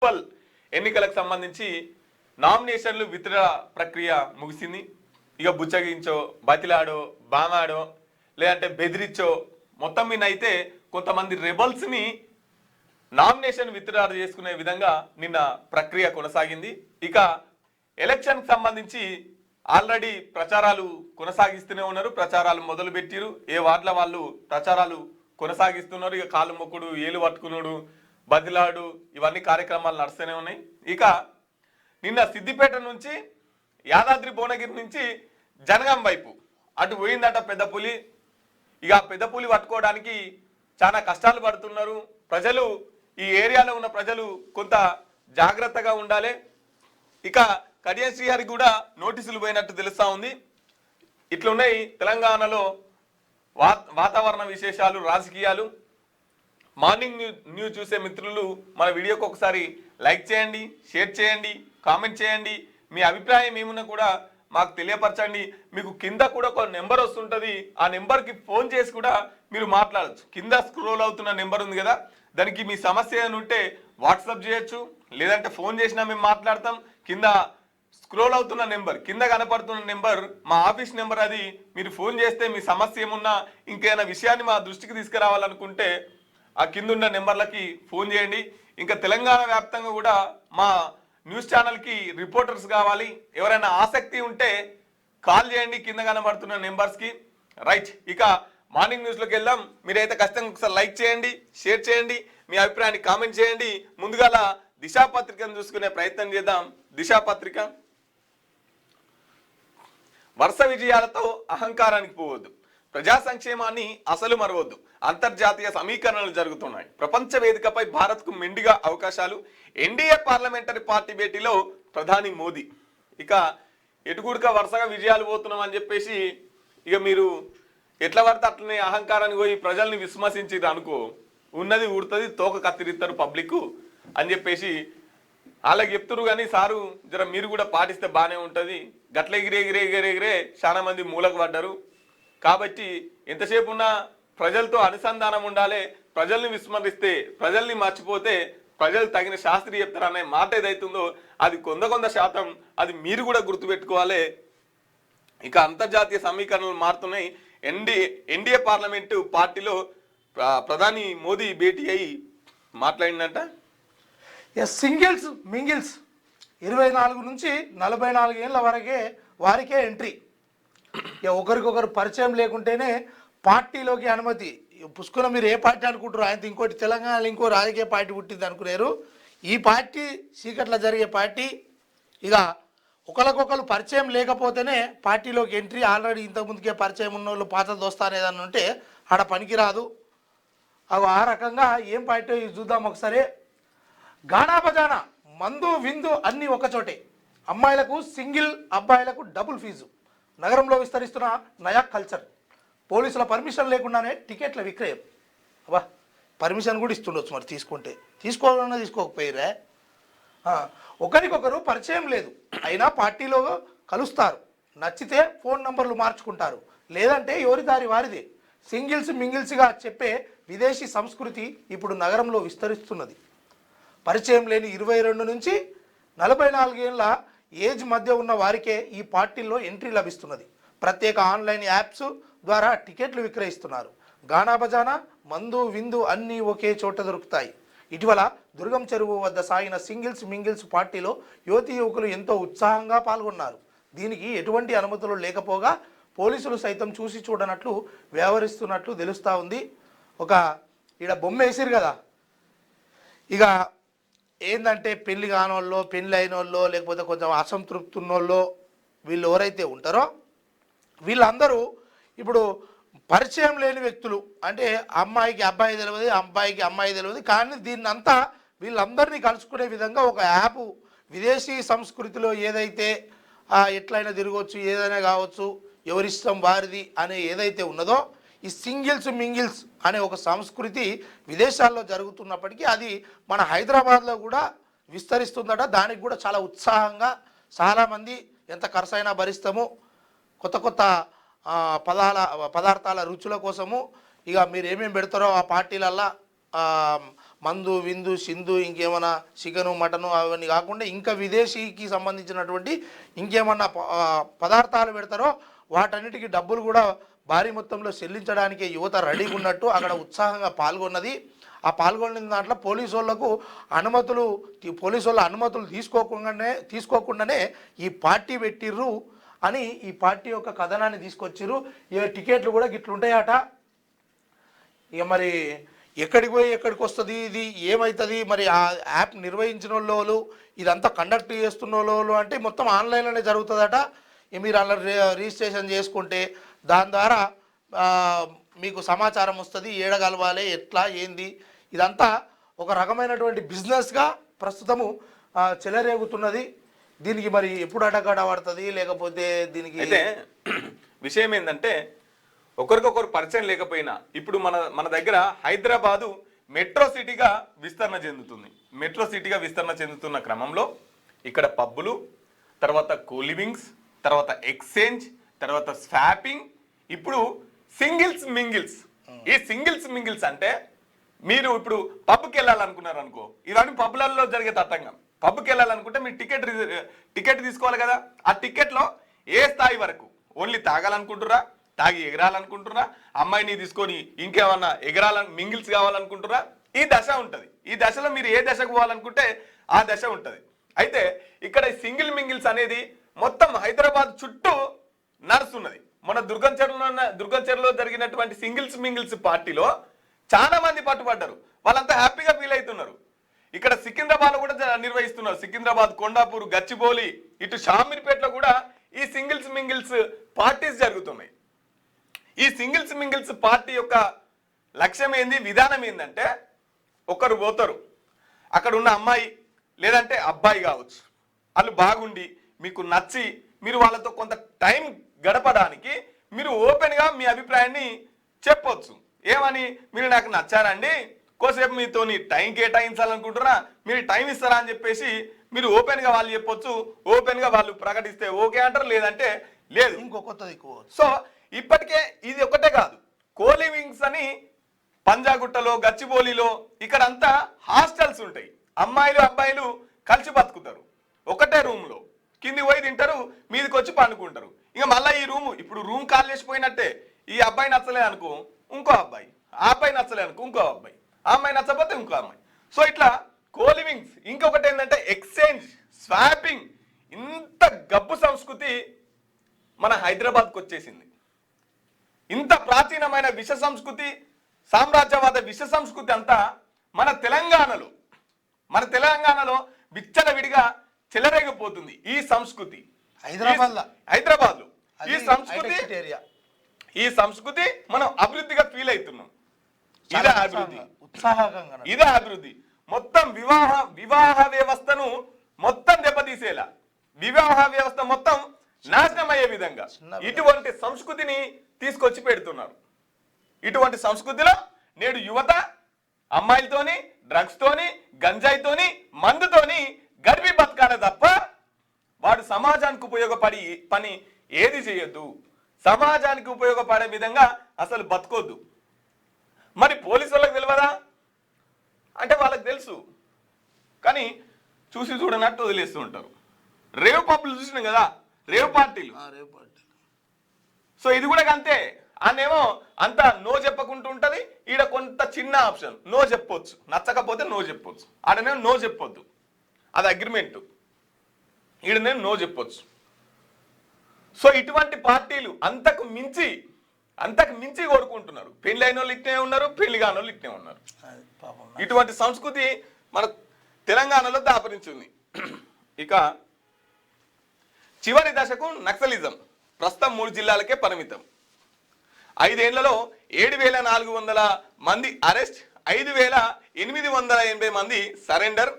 Municipal ఎన్నికలకు సంబంధించి నామినేషన్లు విత్డ్రా ప్రక్రియ ముగిసింది. ఇక బుచ్చగించో, బతిలాడో, బామాడో, లేదంటే బెదిరించో మొత్తం మీద అయితే కొంతమంది రెబల్స్ని నామినేషన్ విత్డ్రా చేసుకునే విధంగా నిన్న ప్రక్రియ కొనసాగింది. ఇక ఎలక్షన్కి సంబంధించి ఆల్రెడీ ప్రచారాలు కొనసాగిస్తూనే ఉన్నారు. ప్రచారాలు మొదలు పెట్టిరు. ఏ వార్డుల వాళ్ళు ప్రచారాలు కొనసాగిస్తున్నారు. ఇక కాలు మొక్కుడు, ఏలు పట్టుకున్నాడు, బదిలాడు, ఇవన్నీ కార్యక్రమాలు నడుస్తూనే ఉన్నాయి. ఇక నిన్న సిద్దిపేట నుంచి, యాదాద్రి భువనగిరి నుంచి జనగాం వైపు అటు పోయిందట పెద్ద పులి. ఇక పెద్ద పులి పట్టుకోవడానికి చాలా కష్టాలు పడుతున్నారు ప్రజలు. ఈ ఏరియాలో ఉన్న ప్రజలు కొంత జాగ్రత్తగా ఉండాలి. ఇక కడియం శ్రీహరికి కూడా నోటీసులు పోయినట్టు తెలుస్తా ఉంది. ఇట్లున్నాయి తెలంగాణలో వాతావరణ విశేషాలు, రాజకీయాలు. మార్నింగ్ న్యూస్ చూసే మిత్రులు మన వీడియోకి ఒకసారి లైక్ చేయండి, షేర్ చేయండి, కామెంట్ చేయండి. మీ అభిప్రాయం ఏమున్నా కూడా మాకు తెలియపరచండి. మీకు కింద కూడా ఒక నెంబర్ వస్తుంటుంది. ఆ నెంబర్కి ఫోన్ చేసి కూడా మీరు మాట్లాడచ్చు. కింద స్క్రోల్ అవుతున్న నెంబర్ ఉంది కదా, దానికి మీ సమస్య ఏమైనా ఉంటే వాట్సాప్ చేయొచ్చు, లేదంటే ఫోన్ చేసినా మేము మాట్లాడతాం. కింద స్క్రోల్ అవుతున్న నెంబర్, కింద కనపడుతున్న నెంబర్ మా ఆఫీస్ నెంబర్. అది మీరు ఫోన్ చేస్తే మీ సమస్య ఏమున్నా, ఇంకేమైనా విషయాన్ని మా దృష్టికి తీసుకురావాలనుకుంటే ఆ కింద ఉన్న నెంబర్లకి ఫోన్ చేయండి. ఇంకా తెలంగాణ వ్యాప్తంగా కూడా మా న్యూస్ ఛానల్కి రిపోర్టర్స్ కావాలి. ఎవరైనా ఆసక్తి ఉంటే కాల్ చేయండి కింద కనబడుతున్న నెంబర్స్కి. రైట్, ఇక మార్నింగ్ న్యూస్లోకి వెళ్దాం. మీరైతే ఖచ్చితంగా ఒకసారి లైక్ చేయండి, షేర్ చేయండి, మీ అభిప్రాయాన్ని కామెంట్ చేయండి. ముందుగాల దిశాపత్రికను చూసుకునే ప్రయత్నం చేద్దాం. దిశాపత్రిక, వరుస విజయాలతో అహంకారానికి పోవద్దు, ప్రజా సంక్షేమాన్ని అసలు మరవద్దు, అంతర్జాతీయ సమీకరణలు జరుగుతున్నాయి, ప్రపంచ వేదికపై భారత్కు మెండుగా అవకాశాలు, ఎన్డీఏ పార్లమెంటరీ పార్టీ భేటీలో ప్రధాని మోదీ. ఇక ఎటుకూడక వరుసగా విజయాలు పోతున్నాం అని చెప్పేసి ఇక మీరు ఎట్లా పడితే అట్లనే అహంకారానికి పోయి ప్రజల్ని విశ్వసించి అనుకో, ఉన్నది ఊడుతుంది, తోక కత్తిరిస్తారు పబ్లిక్ అని చెప్పేసి వాళ్ళకి చెప్తున్నారు. కానీ సారు జర మీరు కూడా పాటిస్తే బాగానే ఉంటుంది. గట్ల ఎగిరే చాలా మంది మూలకు పడ్డారు. కాబట్టి ఎంతసేపు ఉన్నా ప్రజలతో అనుసంధానం ఉండాలి. ప్రజల్ని విస్మరిస్తే, ప్రజల్ని మర్చిపోతే ప్రజలు తగిన శాస్త్రి చెప్తారనే మాట ఏదైతుందో అది కొంత శాతం అది మీరు కూడా గుర్తుపెట్టుకోవాలి. ఇక అంతర్జాతీయ సమీకరణలు మారుతున్నాయి. ఎన్డీఏ పార్లమెంటు పార్టీలో ప్రధాని మోదీ భేటీ అయి మాట్లాడిందంట. సింగిల్స్ మింగిల్స్ 24 నుంచి 44 ఏళ్ళ వారికే ఎంట్రీ. ఒకరికొకరు పరిచయం లేకుంటేనే పార్టీలోకి అనుమతి. పుష్కల మీరు ఏ పార్టీ అనుకుంటారు? ఆయన ఇంకోటి తెలంగాణలో ఇంకో రాజకీయ పార్టీ పుట్టింది అనుకున్నారు. ఈ పార్టీ చీకట్ల జరిగే పార్టీ. ఇక ఒకరికొకరు పరిచయం లేకపోతేనే పార్టీలోకి ఎంట్రీ. ఆల్రెడీ ఇంతకుముందుకే పరిచయం ఉన్న వాళ్ళు పాత దోస్తాను ఏదన్నా ఉంటే ఆడ పనికిరాదు. ఆ రకంగా ఏం పార్టీ చూద్దాం ఒకసారి. గానా బజానా, మందు విందు అన్నీ ఒకచోటే. అమ్మాయిలకు సింగిల్, అబ్బాయిలకు డబుల్ ఫీజు. నగరంలో విస్తరిస్తున్న నయా కల్చర్. పోలీసుల పర్మిషన్ లేకుండానే టికెట్ల విక్రయం. అబ్బా, పర్మిషన్ కూడా ఇస్తుండొచ్చు మరి, తీసుకోవాలన్నా తీసుకోకపోయిరా. ఒకరికొకరు పరిచయం లేదు, అయినా పార్టీలో కలుస్తారు. నచ్చితే ఫోన్ నంబర్లు మార్చుకుంటారు, లేదంటే ఎవరి దారి వారిదే. సింగిల్స్ మింగిల్స్గా చెప్పే విదేశీ సంస్కృతి ఇప్పుడు నగరంలో విస్తరిస్తున్నది. పరిచయం లేని 22 నుంచి 44 ఏళ్ళ ఏజ్ మధ్య ఉన్న వారికే ఈ పార్టీల్లో ఎంట్రీ లభిస్తున్నది. ప్రత్యేక ఆన్లైన్ యాప్స్ ద్వారా టికెట్లు విక్రయిస్తున్నారు. గానా బజానా, మందు విందు అన్నీ ఒకే చోట దొరుకుతాయి. ఇటీవల దుర్గం చెరువు వద్ద సాగిన సింగిల్స్ మింగిల్స్ పార్టీలో యువతీ యువకులు ఎంతో ఉత్సాహంగా పాల్గొన్నారు. దీనికి ఎటువంటి అనుమతులు లేకపోగా పోలీసులు సైతం చూసి చూడనట్లు వ్యవహరిస్తున్నట్లు తెలుస్తూ ఉంది. ఒక ఈడ బొమ్మ వేసిరు కదా, ఇక ఏంటంటే పెళ్లి కానోళ్ళో, పెళ్ళి అయిన వాళ్ళో, లేకపోతే కొంచెం అసంతృప్తి ఉన్నోళ్ళో, వీళ్ళు ఎవరైతే ఉంటారో వీళ్ళందరూ ఇప్పుడు పరిచయం లేని వ్యక్తులు. అంటే అమ్మాయికి అబ్బాయి తెలియదు, అబ్బాయికి అమ్మాయి తెలియదు, కానీ దీన్నంతా వీళ్ళందరినీ కలుసుకునే విధంగా ఒక యాప్. విదేశీ సంస్కృతిలో ఏదైతే ఎట్లయినా తిరగవచ్చు, ఏదైనా కావచ్చు, ఎవరిష్టం వారిది అనే ఏదైతే ఉన్నదో, ఈ సింగిల్స్ మింగిల్స్ అనే ఒక సంస్కృతి విదేశాల్లో జరుగుతున్నప్పటికీ అది మన హైదరాబాద్లో కూడా విస్తరిస్తుందట. దానికి కూడా చాలా ఉత్సాహంగా చాలామంది ఎంత ఖర్చైనా భరిస్తాము, కొత్త కొత్త పదార్థాల రుచుల కోసము. ఇక మీరు ఏమేమి పెడతారో ఆ పార్టీలల్లో మందు విందు సింధు ఇంకేమైనా చికెను మటను అవన్నీ కాకుండా ఇంకా విదేశీకి సంబంధించినటువంటి ఇంకేమన్నా పదార్థాలు పెడతారో వాటన్నిటికీ డబ్బులు కూడా భారీ మొత్తంలో చెల్లించడానికి యువత రెడీగా ఉన్నట్టు అక్కడ ఉత్సాహంగా పాల్గొన్నది. ఆ పాల్గొన్న దాంట్లో పోలీసు వాళ్ళ అనుమతులు తీసుకోకుండానే ఈ పార్టీ పెట్టిర్రు అని ఈ పార్టీ యొక్క కథనాన్ని తీసుకొచ్చిర్రు. ఇక టికెట్లు కూడా గిట్లుంటాయట. ఇక మరి ఎక్కడికి పోయి ఎక్కడికి వస్తుంది, ఇది ఏమవుతుంది, మరి ఆ యాప్ నిర్వహించిన వాళ్ళు ఇదంతా కండక్ట్ చేస్తున్న వాళ్ళు అంటే మొత్తం ఆన్లైన్లోనే జరుగుతుందట. మీరు అలా రిజిస్ట్రేషన్ చేసుకుంటే దాని ద్వారా మీకు సమాచారం వస్తుంది, ఏడగలవాలి ఎట్లా ఏంది, ఇదంతా ఒక రకమైనటువంటి బిజినెస్గా ప్రస్తుతము చెలరేగుతున్నది. దీనికి మరి ఎప్పుడు అడ్డగడ పడుతుంది, లేకపోతే దీనికి అయితే విషయం ఏంటంటే ఒకరికొకరు పరిచయం లేకపోయినా ఇప్పుడు మన దగ్గర హైదరాబాదు మెట్రో సిటీగా విస్తరణ చెందుతుంది. మెట్రో సిటీగా విస్తరణ చెందుతున్న క్రమంలో ఇక్కడ పబ్బులు, తర్వాత కూలివింగ్స్, తర్వాత ఎక్స్చేంజ్, తర్వాత స్వాపింగ్, ఇప్పుడు సింగిల్స్ మింగిల్స్. ఈ సింగిల్స్ మింగిల్స్ అంటే మీరు ఇప్పుడు పబ్కి వెళ్ళాలనుకున్నారు అనుకో, ఇవన్నీ పబ్లలో జరిగే తతంగం. పబ్కి వెళ్ళాలనుకుంటే మీరు టికెట్ తీసుకోవాలి కదా. ఆ టికెట్లో ఏ స్థాయి వరకు ఓన్లీ తాగాలనుకుంటురా, తాగి ఎగరాలనుకుంటున్నా, అమ్మాయిని తీసుకొని ఇంకేమన్నా మింగిల్స్ కావాలనుకుంటున్నా, ఈ దశ ఉంటుంది. ఈ దశలో మీరు ఏ దశకు పోవాలనుకుంటే ఆ దశ ఉంటుంది. అయితే ఇక్కడ సింగిల్ మింగిల్స్ అనేది మొత్తం హైదరాబాద్ చుట్టూ నడుస్తున్నది. మన దుర్గం చెరువులో జరిగినటువంటి సింగిల్స్ మింగిల్స్ పార్టీలో చాలా మంది పట్టుబడ్డారు. వాళ్ళంతా హ్యాపీగా ఫీల్ అవుతున్నారు. ఇక్కడ సికింద్రాబాద్ కూడా నిర్వహిస్తున్నారు. సికింద్రాబాద్, కొండాపూర్, గచ్చిబౌలి, ఇటు షామీర్పేటలో కూడా ఈ సింగిల్స్ మింగిల్స్ పార్టీస్ జరుగుతున్నాయి. ఈ సింగిల్స్ మింగిల్స్ పార్టీ యొక్క లక్ష్యం ఏంది, విధానం ఏంటంటే ఒకరు పోతారు, అక్కడ ఉన్న అమ్మాయి లేదంటే అబ్బాయి కావచ్చు, వాళ్ళు బాగుండి మీకు నచ్చి మీరు వాళ్ళతో కొంత టైం గడపడానికి మీరు ఓపెన్గా మీ అభిప్రాయాన్ని చెప్పొచ్చు. ఏమని, మీరు నాకు నచ్చారండి, కోసేపు మీతో టైం కేటాయించాలనుకుంటున్నా, మీరు టైం ఇస్తారా అని చెప్పేసి మీరు ఓపెన్గా వాళ్ళు చెప్పొచ్చు. ఓపెన్గా వాళ్ళు ప్రకటిస్తే ఓకే అంటారు, లేదంటే లేదు. ఇంకొకటి సో ఇప్పటికే ఇది ఒకటే కాదు, కోలివింగ్స్ అని పంజాగుట్టలో, గచ్చిబౌలిలో ఇక్కడంతా హాస్టల్స్ ఉంటాయి. అమ్మాయిలు అబ్బాయిలు కలిసి బతుకుతారు. ఒకటే రూమ్లో కింది పోయి తింటారు, మీదకి వచ్చి పండుకుంటారు. ఇక మళ్ళీ ఈ ఇప్పుడు రూమ్ ఖాళీ చేసిపోయినట్టే. ఈ అబ్బాయి నచ్చలేదు అనుకో ఇంకో అబ్బాయి, ఆ అబ్బాయి నచ్చలేదు అనుకో ఇంకో అబ్బాయి, ఆ అమ్మాయి నచ్చకపోతే ఇంకో అమ్మాయి. సో ఇట్లా కోలివింగ్స్. ఇంకొకటి ఏంటంటే ఎక్స్చేంజ్, స్వాపింగ్. ఇంత గబ్బు సంస్కృతి మన హైదరాబాద్కి వచ్చేసింది. ఇంత ప్రాచీనమైన విష సంస్కృతి, సామ్రాజ్యవాద విష సంస్కృతి అంతా మన తెలంగాణలో విచ్చలవిడిగా చెలరేగిపోతుంది. ఈ సంస్కృతి హైదరాబాద్లో ఈ సంస్కృతి మనం అభివృద్ధిగా ఫీల్ అవుతున్నాం. ఇదే అభివృద్ధి. మొత్తం వివాహ వ్యవస్థను మొత్తం దెబ్బతీసేలా, వివాహ వ్యవస్థ మొత్తం నాశనం అయ్యే విధంగా ఇటువంటి సంస్కృతిని తీసుకొచ్చి పెడుతున్నారు. ఇటువంటి సంస్కృతిలో నేడు యువత అమ్మాయిలతోని, డ్రగ్స్ తోని, గంజాయితోని, మందుతోని గడిపి బతకాలి తప్ప వాడు సమాజానికి ఉపయోగపడి పని ఏది చేయొద్దు. సమాజానికి ఉపయోగపడే విధంగా అసలు బతకొద్దు. మరి పోలీసు వాళ్ళకి తెలియదా అంటే వాళ్ళకి తెలుసు, కానీ చూసి చూడనట్టు వదిలేస్తూ ఉంటారు. రేవ్ పబ్లు చూసినాం కదా, రేవ్ పార్టీలు. సో ఇది కూడా అంతే. అన్నేమో అంతా నో చెప్పకుంటూ ఉంటుంది. ఈడ కొంత చిన్న ఆప్షన్ నో చెప్పొచ్చు, నచ్చకపోతే నో చెప్పొచ్చు. ఆడనేమో నో చెప్పొద్దు, అది అగ్రిమెంట్. ఈడనేమో నో చెప్పొచ్చు. సో ఇటువంటి పార్టీలు అంతకు మించి కోరుకుంటున్నారు. పెళ్లి అయిన వాళ్ళు ఇట్నే ఉన్నారు, పెళ్లి కాని వాళ్ళు ఇట్నే ఉన్నారు. ఇటువంటి సంస్కృతి మన తెలంగాణలో దాపరించింది. ఇక చివరి దశకు నక్సలిజం ప్రస్తుతం 3 జిల్లాలకే పరిమితం. 5 ఏళ్లలో 7,400 మంది అరెస్ట్, 5,880 మంది సరెండర్.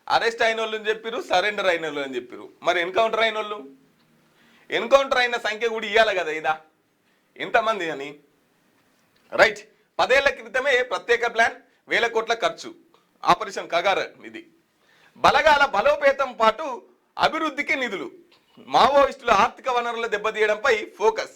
అరెస్ట్ అయిన వాళ్ళు అని చెప్పారు, సరెండర్ అయిన వాళ్ళు అని చెప్పారు. మరి ఎన్కౌంటర్ అయిన వాళ్ళు, ఎన్కౌంటర్ అయిన సంఖ్య కూడా ఇవ్వాలి కదా. ఇదా ఎంతమంది అని, రైట్. 10 ఏళ్ల క్రితమే ప్రత్యేక ప్లాన్, 1,000 కోట్ల ఖర్చు, ఆపరేషన్ కగార్. ఇది బలగాల బలోపేతం పాటు అభివృద్ధికి నిధులు. మావోయిస్టుల ఆర్థిక వనరుల దెబ్బతీయడంపై ఫోకస్.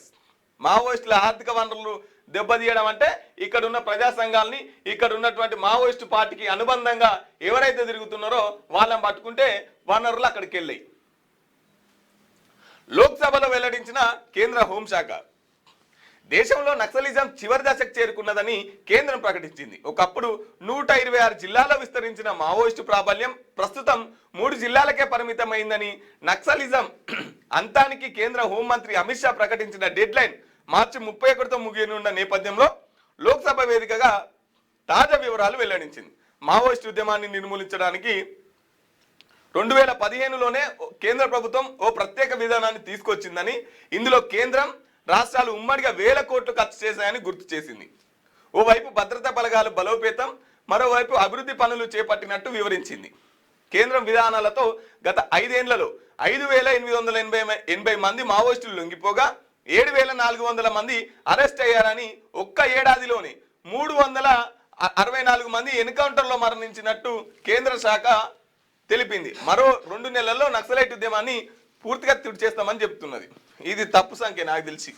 మావోయిస్టుల ఆర్థిక వనరులు దెబ్బతీయడం అంటే ఇక్కడ ఉన్న ప్రజా సంఘాలని ఇక్కడ ఉన్నటువంటి మావోయిస్టు పార్టీకి అనుబంధంగా ఎవరైతే తిరుగుతున్నారో వాళ్ళని పట్టుకుంటే వనరులు అక్కడికి వెళ్ళాయి. లోక్సభలో వెల్లడించిన కేంద్ర హోంశాఖ దేశంలో నక్సలిజం చివరి దశకు చేరుకున్నదని కేంద్రం ప్రకటించింది. ఒకప్పుడు 126 జిల్లాల్లో విస్తరించిన మావోయిస్టు ప్రాబల్యం ప్రస్తుతం 3 జిల్లాలకే పరిమితమైందని నక్సలిజం అంతానికి కేంద్ర హోంమంత్రి అమిత్ షా ప్రకటించిన డెడ్ లైన్ మార్చి 31తో ముగియనున్న నేపథ్యంలో లోక్సభ వేదికగా తాజా వివరాలు వెల్లడించింది. మావోయిస్టు ఉద్యమాన్ని నిర్మూలించడానికి 2015లోనే కేంద్ర ప్రభుత్వం ఓ ప్రత్యేక విధానాన్ని తీసుకొచ్చిందని, ఇందులో కేంద్రం రాష్ట్రాలు ఉమ్మడిగా వేల కోట్లు ఖర్చు చేశాయని గుర్తు చేసింది. ఓవైపు భద్రతా బలగాలు బలోపేతం, మరోవైపు అభివృద్ధి పనులు చేపట్టినట్టు వివరించింది. కేంద్రం విధానాలతో గత 5 ఏళ్లలో 5,880 మంది మావోయిస్టులు లొంగిపోగా 7,400 మంది అరెస్ట్ అయ్యారని, ఒక్క ఏడాదిలోనే 364 మంది ఎన్కౌంటర్లో మరణించినట్టు కేంద్ర శాఖ తెలిపింది. మరో 2 నెలల్లో నక్సలైట్ ఉద్యమాన్ని పూర్తిగా తుడిచేస్తామని చెప్తున్నది. ఇది తప్పు సంఖ్య. నాకు తెలిసి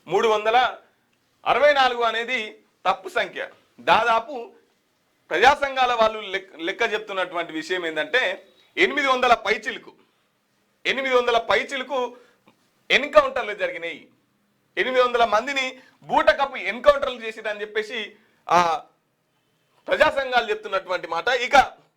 364 అనేది తప్పు సంఖ్య. దాదాపు ప్రజా సంఘాల వాళ్ళు లెక్క చెప్తున్నటువంటి విషయం ఏంటంటే 800 పైచిలకు ఎన్కౌంటర్లు జరిగినాయి. 800 మందిని బూటకప్పు ఎన్కౌంటర్లు చేసిరని చెప్పేసి ఆ ప్రజా సంఘాలు చెప్తున్నటువంటి మాట. ఇక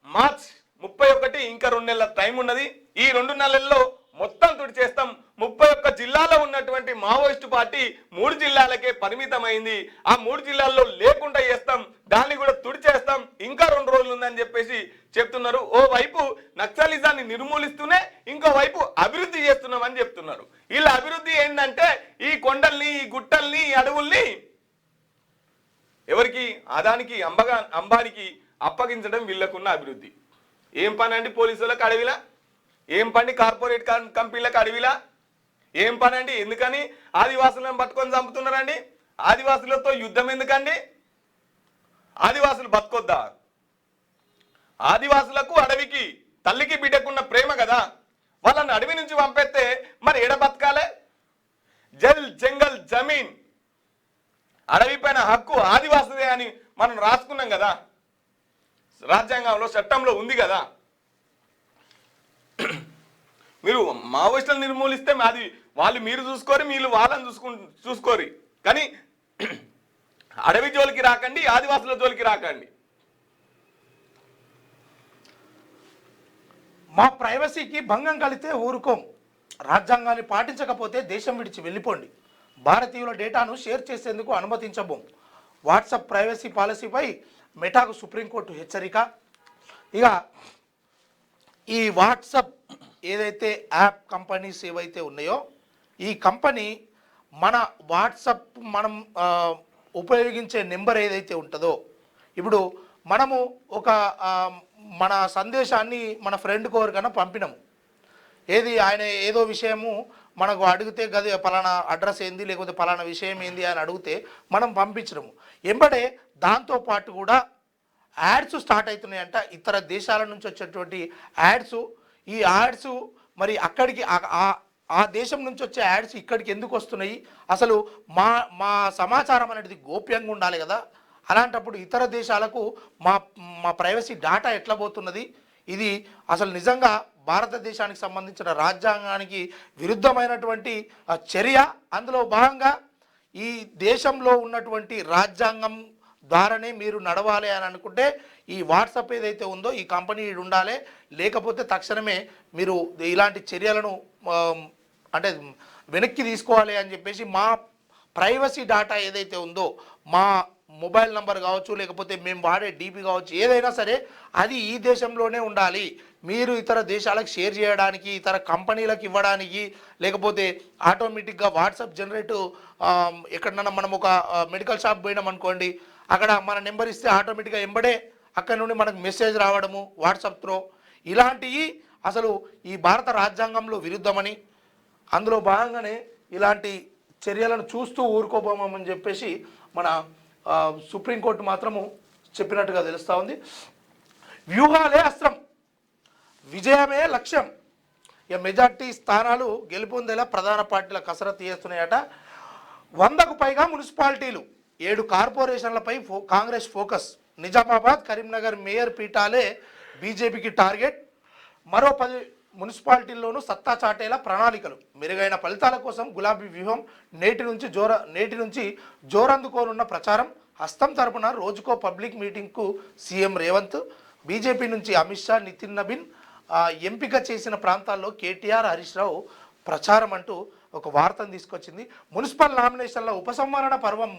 మార్చ్ 31 ఇంకా 2 నెలల టైం ఉన్నది. ఈ 2 నెలల్లో మొత్తం తుడిచేస్తాం. 31 జిల్లాలో ఉన్నటువంటి మావోయిస్టు పార్టీ 3 జిల్లాలకే పరిమితమైంది. ఆ 3 జిల్లాల్లో లేకుండా చేస్తాం, దాన్ని కూడా తుడిచేస్తాం, ఇంకా 2 రోజులు ఉందని చెప్పేసి చెప్తున్నారు. ఓవైపు నక్సలిజాన్ని నిర్మూలిస్తూనే ఇంకోవైపు అభివృద్ధి చేస్తున్నామని చెప్తున్నారు. వీళ్ళ అభివృద్ధి ఏంటంటే ఈ కొండల్ని, ఈ గుట్టల్ని, ఈ అడవుల్ని ఎవరికి అదానికి అంబానికి అప్పగించడం వీళ్ళకున్న అభివృద్ధి. ఏం పని అండి పోలీసులకు అడవిలా? ఏం పని కార్పొరేట్ కంపెనీలకు అడవిలా? ఏం పని అండి? ఎందుకని ఆదివాసులను పట్టుకొని చంపుతున్నారండి? ఆదివాసులతో యుద్ధం ఎందుకండి? ఆదివాసులు బతకొద్దా? ఆదివాసులకు అడవికి తల్లికి బిడ్డకున్న ప్రేమ కదా, వాళ్ళని అడవి నుంచి పంపేస్తే మరి ఎడ బతకాలే? జల్ జంగల్ జమీన్ అడవి పైన హక్కు ఆదివాసుదే అని మనం రాసుకున్నాం కదా, రాజ్యాంగంలో చట్టంలో ఉంది కదా. మీరు మావోయిస్టులను నిర్మూలిస్తే అది వాళ్ళు మీరు చూసుకోరు, మీరు వాళ్ళని చూసుకోరు. కానీ అడవి జోలికి రాకండి, ఆదివాసుల జోలికి రాకండి. మా ప్రైవసీకి భంగం కలిగితే ఊరుకోం, రాజ్యాంగాన్ని పాటించకపోతే దేశం విడిచి వెళ్ళిపోండి, భారతీయుల డేటాను షేర్ చేసేందుకు అనుమతించబోం, వాట్సాప్ ప్రైవసీ పాలసీపై మెటాకు సుప్రీంకోర్టు హెచ్చరిక. ఇక ఈ వాట్సాప్ ఏదైతే యాప్ కంపెనీస్ ఏవైతే ఉన్నాయో ఈ కంపెనీ మన వాట్సాప్ మనం ఉపయోగించే నెంబర్ ఏదైతే ఉంటుందో, ఇప్పుడు మనము ఒక మన సందేశాన్ని మన ఫ్రెండ్కి ఎవరికైనా పంపినాము, ఏది ఆయన ఏదో విషయము మనకు అడిగితే గది పలానా అడ్రస్ ఏంది లేకపోతే పలానా విషయం ఏంది అని అడిగితే మనం పంపించడము, ఎంబడే దాంతోపాటు కూడా యాడ్స్ స్టార్ట్ అవుతున్నాయంట. ఇతర దేశాల నుంచి వచ్చేటువంటి యాడ్స్, ఈ యాడ్స్ మరి అక్కడికి ఆ దేశం నుంచి వచ్చే యాడ్స్ ఇక్కడికి ఎందుకు వస్తున్నాయి? అసలు మా సమాచారం అనేది గోప్యంగా ఉండాలి కదా. అలాంటప్పుడు ఇతర దేశాలకు మా ప్రైవసీ డాటా ఎట్లా పోతున్నది? ఇది అసలు నిజంగా భారతదేశానికి సంబంధించిన రాజ్యాంగానికి విరుద్ధమైనటువంటి చర్య. అందులో భాగంగా ఈ దేశంలో ఉన్నటువంటి రాజ్యాంగం ద్వారానే మీరు నడవాలి అని అనుకుంటే ఈ వాట్సాప్ ఏదైతే ఉందో ఈ కంపెనీ ఉండాలి, లేకపోతే తక్షణమే మీరు ఇలాంటి చర్యలను అంటే వెనక్కి తీసుకోవాలి అని చెప్పేసి మా ప్రైవసీ డాటా ఏదైతే ఉందో మా మొబైల్ నంబర్ కావచ్చు లేకపోతే మేము వాడే డీపీ కావచ్చు ఏదైనా సరే అది ఈ దేశంలోనే ఉండాలి. మీరు ఇతర దేశాలకు షేర్ చేయడానికి ఇతర కంపెనీలకు ఇవ్వడానికి లేకపోతే ఆటోమేటిక్గా వాట్సాప్ జనరేట్ ఎక్కడన్నా మనం ఒక మెడికల్ షాప్ పోయినాం అనుకోండి, అక్కడ మన నెంబర్ ఇస్తే ఆటోమేటిక్గా ఎంబడే అక్కడ నుండి మనకు మెసేజ్ రావడము వాట్సాప్ త్రో, ఇలాంటివి అసలు ఈ భారత రాజ్యాంగంలో విరుద్ధమని అందులో భాగంగానే ఇలాంటి చర్యలను చూస్తూ ఊరుకోబోమని చెప్పేసి మన సుప్రీంకోర్టు మాత్రము చెప్పినట్టుగా తెలుస్తూ ఉంది. వ్యూహాలే అస్త్రం, విజయమే లక్ష్యం. ఇక మెజార్టీ స్థానాలు గెలుపొందేలా ప్రధాన పార్టీల కసరత్తు చేస్తున్నాయట. 100కు పైగా మున్సిపాలిటీలు, 7 కార్పొరేషన్లపై కాంగ్రెస్ ఫోకస్. నిజామాబాద్, కరీంనగర్ మేయర్ పీఠాలే బీజేపీకి టార్గెట్. మరో 10 మున్సిపాలిటీల్లోనూ సత్తా చాటేలా ప్రణాళికలు. మెరుగైన ఫలితాల కోసం గులాబీ వ్యూహం. నేటి నుంచి జోరందుకోనున్న ప్రచారం. హస్తం తరపున రోజుకో పబ్లిక్ మీటింగ్కు సీఎం రేవంత్. బీజేపీ నుంచి అమిత్ షా, నితిన్ నబీన్. ఎంపిక చేసిన ప్రాంతాల్లో కేటీఆర్, హరీష్ రావు ప్రచారం అంటూ ఒక వార్తను తీసుకొచ్చింది. మున్సిపల్ నామినేషన్ల ఉపసంహరణ పర్వం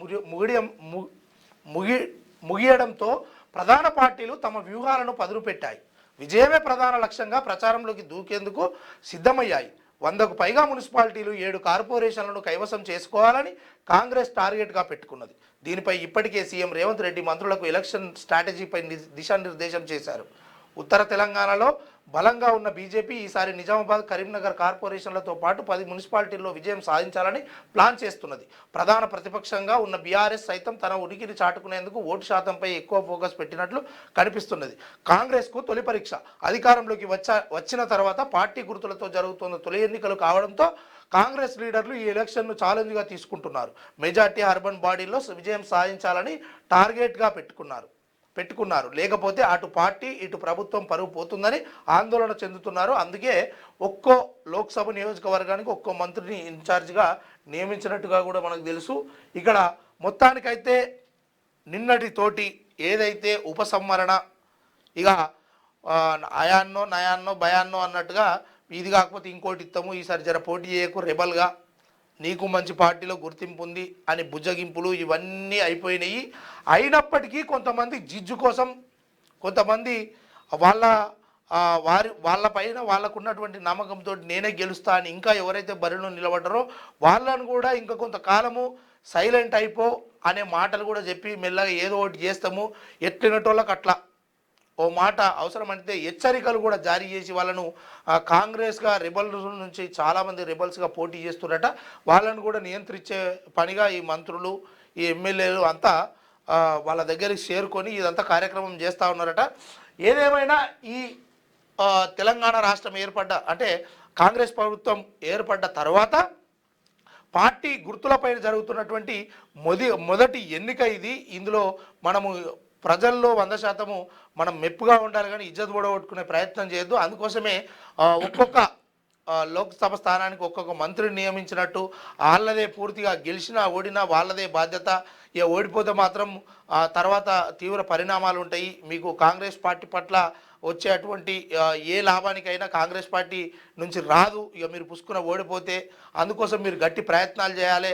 ముగియడంతో ప్రధాన పార్టీలు తమ వ్యూహాలను పదునుపెట్టాయి. విజయమే ప్రధాన లక్ష్యంగా ప్రచారంలోకి దూకేందుకు సిద్ధమయ్యాయి. 100కు పైగా మున్సిపాలిటీలు, 7 కార్పొరేషన్లను కైవసం చేసుకోవాలని కాంగ్రెస్ టార్గెట్గా పెట్టుకున్నది. దీనిపై ఇప్పటికే సీఎం రేవంత్ రెడ్డి మంత్రులకు ఎలక్షన్ స్ట్రాటజీపై దిశానిర్దేశం చేశారు. ఉత్తర తెలంగాణలో బలంగా ఉన్న బీజేపీ ఈసారి నిజామాబాద్, కరీంనగర్ కార్పొరేషన్లతో పాటు 10 మున్సిపాలిటీల్లో విజయం సాధించాలని ప్లాన్ చేస్తున్నది. ప్రధాన ప్రతిపక్షంగా ఉన్న బీఆర్ఎస్ సైతం తన ఉనికిని చాటుకునేందుకు ఓటు శాతంపై ఎక్కువ ఫోకస్ పెట్టినట్లు కనిపిస్తున్నది. కాంగ్రెస్కు తొలి పరీక్ష. అధికారంలోకి వచ్చిన తర్వాత పార్టీ గుర్తులతో జరుగుతున్న తొలి ఎన్నికలు కావడంతో కాంగ్రెస్ లీడర్లు ఈ ఎలక్షన్ను ఛాలెంజ్గా తీసుకుంటున్నారు. మెజార్టీ అర్బన్ బాడీల్లో విజయం సాధించాలని టార్గెట్గా పెట్టుకున్నారు. లేకపోతే అటు పార్టీ, ఇటు ప్రభుత్వం పరువు పోతుందని ఆందోళన చెందుతున్నారు. అందుకే ఒక్కో లోక్సభ నియోజకవర్గానికి ఒక్కో మంత్రిని ఇన్ఛార్జిగా నియమించినట్టుగా కూడా మనకు తెలుసు. ఇక్కడ మొత్తానికైతే నిన్నటితోటి ఏదైతే ఉపసంహరణ, ఇక అయాన్నో నయాన్నో భయాన్నో అన్నట్టుగా ఇది కాకపోతే ఇంకోటి ఇస్తాము, ఈసారి జర పోటీ చేయకు, రెబల్గా నీకు మంచి పార్టీలో గుర్తింపు ఉంది అని బుజ్జగింపులు ఇవన్నీ అయిపోయినాయి. అయినప్పటికీ కొంతమంది జిజ్జు కోసం, కొంతమంది వాళ్ళపైన వాళ్ళకున్నటువంటి నమ్మకంతో నేనే గెలుస్తా అని ఇంకా ఎవరైతే బరిలో నిలబడ్డారో వాళ్ళను కూడా ఇంకా కొంతకాలము సైలెంట్ అయిపో అనే మాటలు కూడా చెప్పి మెల్లగా ఏదో ఒకటి చేస్తాము, ఎట్లినటోళ్ళకి అట్లా ఓ మాట అవసరమంటే హెచ్చరికలు కూడా జారీ చేసి వాళ్ళను కాంగ్రెస్గా రెబల్స్ నుంచి చాలామంది రెబల్స్గా పోటీ చేస్తున్నారట. వాళ్ళను కూడా నియంత్రించే పనిగా ఈ మంత్రులు, ఈ ఎమ్మెల్యేలు అంతా వాళ్ళ దగ్గరికి చేరుకొని ఇదంతా కార్యక్రమం చేస్తూ ఉన్నారట. ఏదేమైనా ఈ తెలంగాణ రాష్ట్రం అంటే కాంగ్రెస్ ప్రభుత్వం ఏర్పడ్డ తర్వాత పార్టీ గుర్తులపైన జరుగుతున్నటువంటి మొదటి ఎన్నిక ఇది. ఇందులో మనము ప్రజల్లో 100% మనం మెప్పుగా ఉండాలి, కానీ ఇజ్జత్ ఓడగొట్టుకునే ప్రయత్నం చేయొద్దు. అందుకోసమే ఒక్కొక్క లోక్సభ స్థానానికి ఒక్కొక్క మంత్రిని నియమించినట్టు వాళ్ళదే పూర్తిగా గెలిచినా ఓడినా వాళ్ళదే బాధ్యత. ఇక ఓడిపోతే మాత్రం తర్వాత తీవ్ర పరిణామాలు ఉంటాయి. మీకు కాంగ్రెస్ పార్టీ పట్ల వచ్చేటువంటి ఏ లాభానికైనా కాంగ్రెస్ పార్టీ నుంచి రాదు. ఇక మీరు పుసుకున ఓడిపోతే అందుకోసం మీరు గట్టి ప్రయత్నాలు చేయాలి,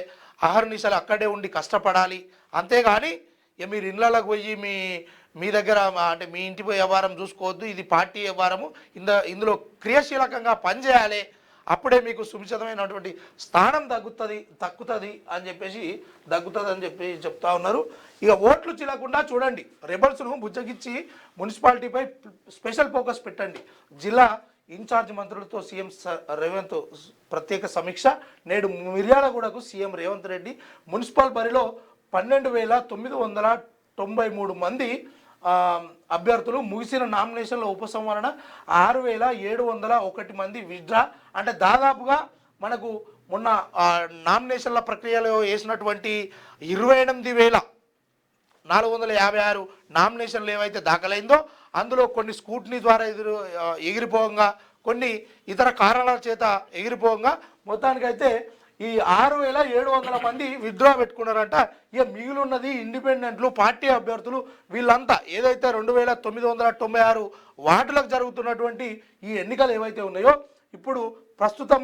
అహర్నిశలు అక్కడే ఉండి కష్టపడాలి. అంతేగాని ఇక మీరు ఇళ్ళకి పోయి మీ దగ్గర అంటే మీ ఇంటి వ్యవహారం చూసుకోవద్దు. ఇది పార్టీ వ్యవహారము. ఇందులో క్రియాశీలకంగా పనిచేయాలి. అప్పుడే మీకు సుభిక్షితమైనటువంటి స్థానం తగ్గుతుంది అని చెప్పి చెప్తా ఉన్నారు. ఇక ఓట్లు చిలకుండా చూడండి, రెబల్స్ను బుజ్జగిచ్చి మున్సిపాలిటీపై స్పెషల్ ఫోకస్ పెట్టండి. జిల్లా ఇన్ఛార్జ్ మంత్రులతో సీఎం రేవంత్ ప్రత్యేక సమీక్ష. నేడు మిర్యాలగూడకు సీఎం రేవంత్ రెడ్డి. మున్సిపల్ బరిలో 12,993 మంది అభ్యర్థులు. ముగిసిన నామినేషన్ల ఉపసంహరణ 6,701 మంది విత్డ్రా. అంటే దాదాపుగా మనకు మొన్న నామినేషన్ల ప్రక్రియలో వేసినటువంటి 28,456 నామినేషన్లు ఏవైతే దాఖలైందో అందులో కొన్ని స్కూట్నీ ద్వారా ఎగిరిపోగా, కొన్ని ఇతర కారణాల చేత ఎగిరిపోగా మొత్తానికైతే ఈ 6,700 మంది విత్డ్రా పెట్టుకున్నారంట. ఇక మిగిలిన్నది ఇండిపెండెంట్లు, పార్టీ అభ్యర్థులు. వీళ్ళంతా ఏదైతే 2,996 వార్డులకు జరుగుతున్నటువంటి ఈ ఎన్నికలు ఏవైతే ఉన్నాయో ఇప్పుడు ప్రస్తుతం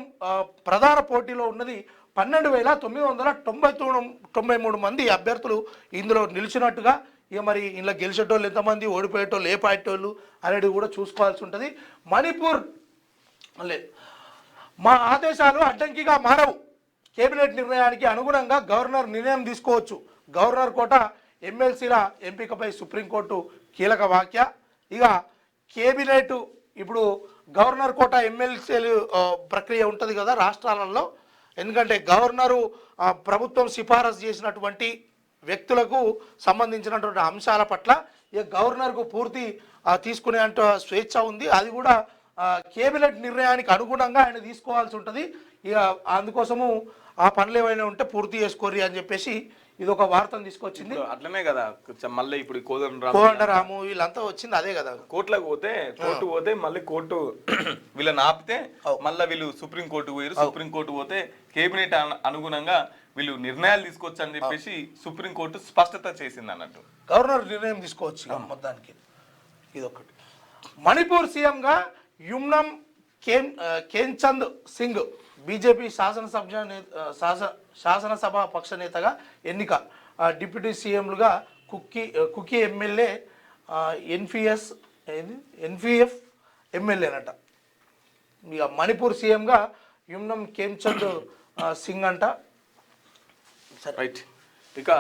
ప్రధాన పోటీలో ఉన్నది 12,993 మంది అభ్యర్థులు ఇందులో నిలిచినట్టుగా. ఇక మరి ఇందులో గెలిచేటోళ్ళు ఎంతమంది, ఓడిపోయేటోళ్ళు ఏ పార్టీ వాళ్ళు అనేది కూడా చూసుకోవాల్సి ఉంటుంది. మణిపూర్ మా ఆదేశాలు అడ్డంకిగా మారవు. కేబినెట్ నిర్ణయానికి అనుగుణంగా గవర్నర్ నిర్ణయం తీసుకోవచ్చు. గవర్నర్ కోట ఎమ్మెల్సీల ఎంపికపై సుప్రీంకోర్టు కీలక వ్యాఖ్య. ఇక కేబినెట్ ఇప్పుడు గవర్నర్ కోట ఎమ్మెల్సీలు ప్రక్రియ ఉంటుంది కదా రాష్ట్రాలలో. ఎందుకంటే గవర్నరు ప్రభుత్వం సిఫారసు చేసినటువంటి వ్యక్తులకు సంబంధించినటువంటి అంశాల పట్ల ఇక గవర్నర్కు పూర్తి తీసుకునే స్వేచ్ఛ ఉంది. అది కూడా కేబినెట్ నిర్ణయానికి అనుగుణంగా ఆయన తీసుకోవాల్సి ఉంటుంది. ఇక అందుకోసము ఆ పనులు ఏమైనా ఉంటే పూర్తి చేసుకోర్రి అని చెప్పేసి ఇది ఒక వార్తను తీసుకొచ్చింది. ఇప్పుడు అట్లనే కదా మళ్ళీ ఇప్పుడు కోదండరాము వీళ్ళంతా వచ్చింది అదే కదా. కోర్టుకు పోతే మళ్ళీ కోర్టు వీళ్ళని ఆపితే మళ్ళీ వీళ్ళు సుప్రీం కోర్టు పోయారు. సుప్రీం కోర్టు పోతే కేబినెట్ అనుగుణంగా వీళ్ళు నిర్ణయాలు తీసుకోవచ్చు అని చెప్పేసి సుప్రీం కోర్టు స్పష్టత చేసింది అన్నట్టు. గవర్నర్ నిర్ణయం తీసుకోవచ్చు మొత్తానికి. ఇదొకటి. మణిపూర్ సీఎంగా యుమ్నం ఖేమ్చంద్ సింగ్ బీజేపీ శాసనసభ పక్ష నేతగా ఎన్నిక. డిప్యూటీ సీఎంలుగా కుకీ ఎమ్మెల్యే ఎన్ఫీఎఫ్ ఎమ్మెల్యేనట. ఇక మణిపూర్ సీఎంగా యుమ్నం ఖేమ్చంద్ సింగ్ అంట. రైట్. ఇక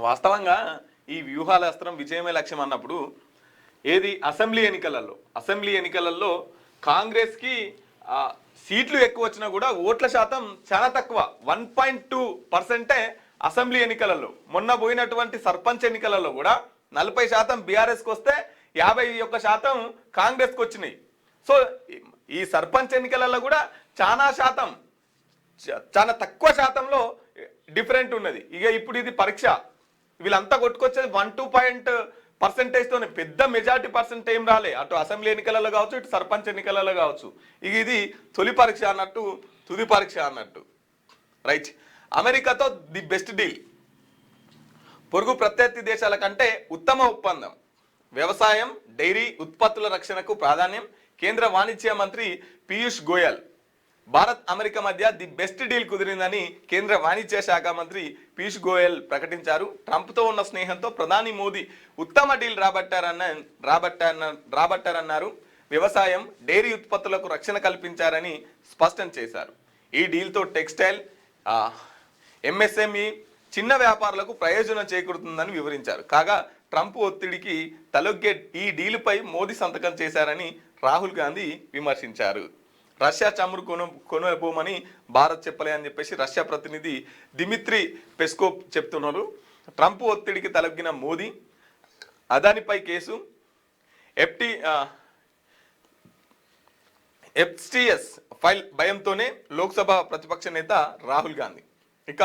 వాస్తవంగా ఈ వ్యూహాలాస్త్రం విజయమే లక్ష్యం అన్నప్పుడు ఏది అసెంబ్లీ ఎన్నికలలో కాంగ్రెస్కి సీట్లు ఎక్కువ వచ్చినా కూడా ఓట్ల శాతం చాలా తక్కువ, 1.2% అసెంబ్లీ ఎన్నికలలో. మొన్న పోయినటువంటి సర్పంచ్ ఎన్నికలలో కూడా 40% బీఆర్ఎస్కి వస్తే 51% కాంగ్రెస్కి వచ్చినాయి. సో ఈ సర్పంచ్ ఎన్నికలలో కూడా చాలా తక్కువ శాతంలో డిఫరెంట్ ఉన్నది. ఇక ఇప్పుడు ఇది పరీక్ష, వీళ్ళంతా కొట్టుకొచ్చేది 1-2% పెద్ద మెజార్టీ పర్సెంట్ ఏం రాలే, అటు అసెంబ్లీ ఎన్నికలలో కావచ్చు, ఇటు సర్పంచ్ ఎన్నికలలో కావచ్చు. ఇక ఇది తొలి పరీక్ష అన్నట్టు, తుది పరీక్ష అన్నట్టు. రైట్. అమెరికాతో ది బెస్ట్ డీల్, పొరుగు ప్రత్యర్థి దేశాల కంటే ఉత్తమ ఒప్పందం, వ్యవసాయం డైరీ ఉత్పత్తుల రక్షణకు ప్రాధాన్యం. కేంద్ర వాణిజ్య మంత్రి పీయూష్ గోయల్, భారత్ అమెరికా మధ్య ది బెస్ట్ డీల్ కుదిరిందని కేంద్ర వాణిజ్య శాఖ మంత్రి పీయూష్ గోయల్ ప్రకటించారు. ట్రంప్తో ఉన్న స్నేహంతో ప్రధాని మోదీ ఉత్తమ డీల్ రాబట్టారన్నారు. వ్యవసాయం డైరీ ఉత్పత్తులకు రక్షణ కల్పించారని స్పష్టం చేశారు. ఈ డీల్తో టెక్స్టైల్, ఎంఎస్ఎంఈ, చిన్న వ్యాపారులకు ప్రయోజనం చేకూరుతుందని వివరించారు. కాగా ట్రంప్ ఒత్తిడికి తలొగ్గే ఈ డీలుపై మోదీ సంతకం చేశారని రాహుల్ గాంధీ విమర్శించారు. రష్యా చమురు కొనబోమని భారత్ చెప్పలే అని చెప్పేసి రష్యా ప్రతినిధి దిమిత్రీ పెస్కోవ్ చెప్తున్నారు. ట్రంప్ ఒత్తిడికి తలొగ్గిన మోదీ, అదానిపై కేసు, ఎఫ్టిఎస్ ఫైల్ భయంతోనే లోక్సభ ప్రతిపక్ష నేత రాహుల్ గాంధీ. ఇక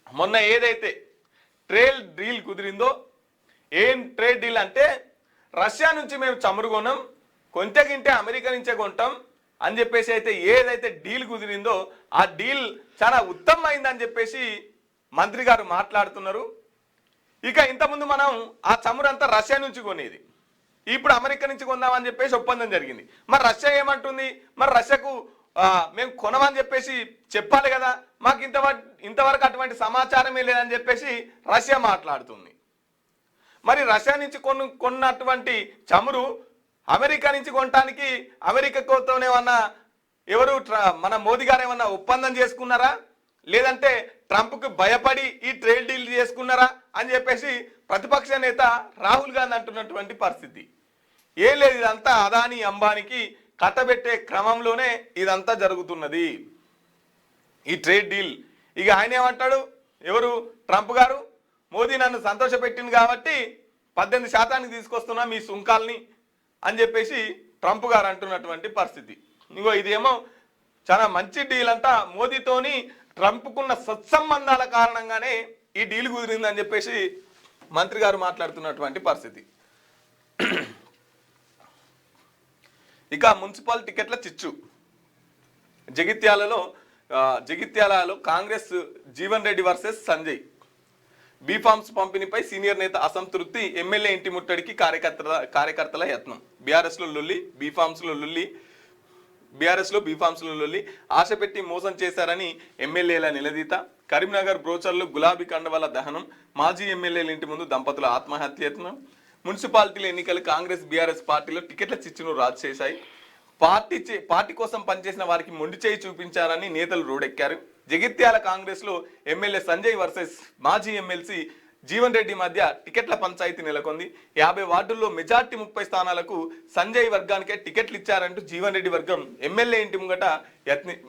మొన్న ఏదైతే ట్రేడ్ డీల్ కుదిరిందో, ఏం ట్రేడ్ డీల్ అంటే రష్యా నుంచి మేము చమురు కొనం, కొంచెంగింటే అమెరికా నుంచే కొంటాం అని చెప్పేసి అయితే ఏదైతే డీల్ కుదిరిందో ఆ డీల్ చాలా ఉత్తమమైందని చెప్పేసి మంత్రి గారు మాట్లాడుతున్నారు. ఇక ఇంతకుముందు మనం ఆ చమురు అంతా రష్యా నుంచి కొనేది, ఇప్పుడు అమెరికా నుంచి కొందామని చెప్పేసి ఒప్పందం జరిగింది. మరి రష్యా ఏమంటుంది, మరి రష్యాకు మేము కొనమని చెప్పేసి చెప్పాలి కదా, మాకు ఇంతవరకు అటువంటి సమాచారమే లేదని చెప్పేసి రష్యా మాట్లాడుతుంది. మరి రష్యా నుంచి కొన్నటువంటి చమురు అమెరికా నుంచి కొనడానికి అమెరికాతోనేమన్నా మన మోదీ గారు ఏమన్నా ఒప్పందం చేసుకున్నారా, లేదంటే ట్రంప్కి భయపడి ఈ ట్రేడ్ డీల్ చేసుకున్నారా అని చెప్పేసి ప్రతిపక్ష నేత రాహుల్ గాంధీ అంటున్నటువంటి పరిస్థితి. ఏం లేదు, ఇదంతా అదానీ అంబానీకి కట్టబెట్టే క్రమంలోనే ఇదంతా జరుగుతున్నది ఈ ట్రేడ్ డీల్. ఇక ఆయన ఏమంటాడు, ఎవరు ట్రంప్ గారు, మోదీ నన్ను సంతోషపెట్టింది కాబట్టి 18% తీసుకొస్తున్నా మీ సుంకాల్ని అని చెప్పేసి ట్రంప్ గారు అంటున్నటువంటి పరిస్థితి. ఇంకో ఇదేమో చాలా మంచి డీల్ అంట, మోదీతోని ట్రంప్కున్న సత్సంబంధాల కారణంగానే ఈ డీల్ కుదిరిందని చెప్పేసి మంత్రి గారు మాట్లాడుతున్నటువంటి పరిస్థితి. ఇక మున్సిపల్ టికెట్ల చిచ్చు, జగిత్యాలలో కాంగ్రెస్ జీవన్ రెడ్డి వర్సెస్ సంజయ్. బీఫామ్స్ పంపిణీపై సీనియర్ నేత అసంతృప్తి, ఎమ్మెల్యే ఇంటి ముట్టడికి కార్యకర్తల యత్నం. బీఆర్ఎస్లో లొల్లి, ఆశ పెట్టి మోసం చేశారని ఎమ్మెల్యేల నిలదీత. కరీంనగర్ బ్రోచర్లు గులాబీ కండవాల దహనం, మాజీ ఎమ్మెల్యేల ఇంటి ముందు దంపతుల ఆత్మహత్యత్నం. మున్సిపాలిటీల ఎన్నికలు కాంగ్రెస్ బీఆర్ఎస్ పార్టీలో టికెట్ల చిచ్చును రాజు చేశాయి. పార్టీ కోసం పనిచేసిన వారికి మొండి చేయి చూపించారని నేతలు రోడెక్కారు. జగిత్యాల కాంగ్రెస్ లో ఎమ్మెల్యే సంజయ్ వర్సెస్ మాజీ ఎమ్మెల్సీ జీవన్ రెడ్డి మధ్య టికెట్ల పంచాయతీ నెలకొంది. 50 వార్డుల్లో మెజార్టీ 30 స్థానాలకు సంజయ్ వర్గానికే టికెట్లు ఇచ్చారంటూ జీవన్ రెడ్డి వర్గం ఎమ్మెల్యే ఇంటి ముంగట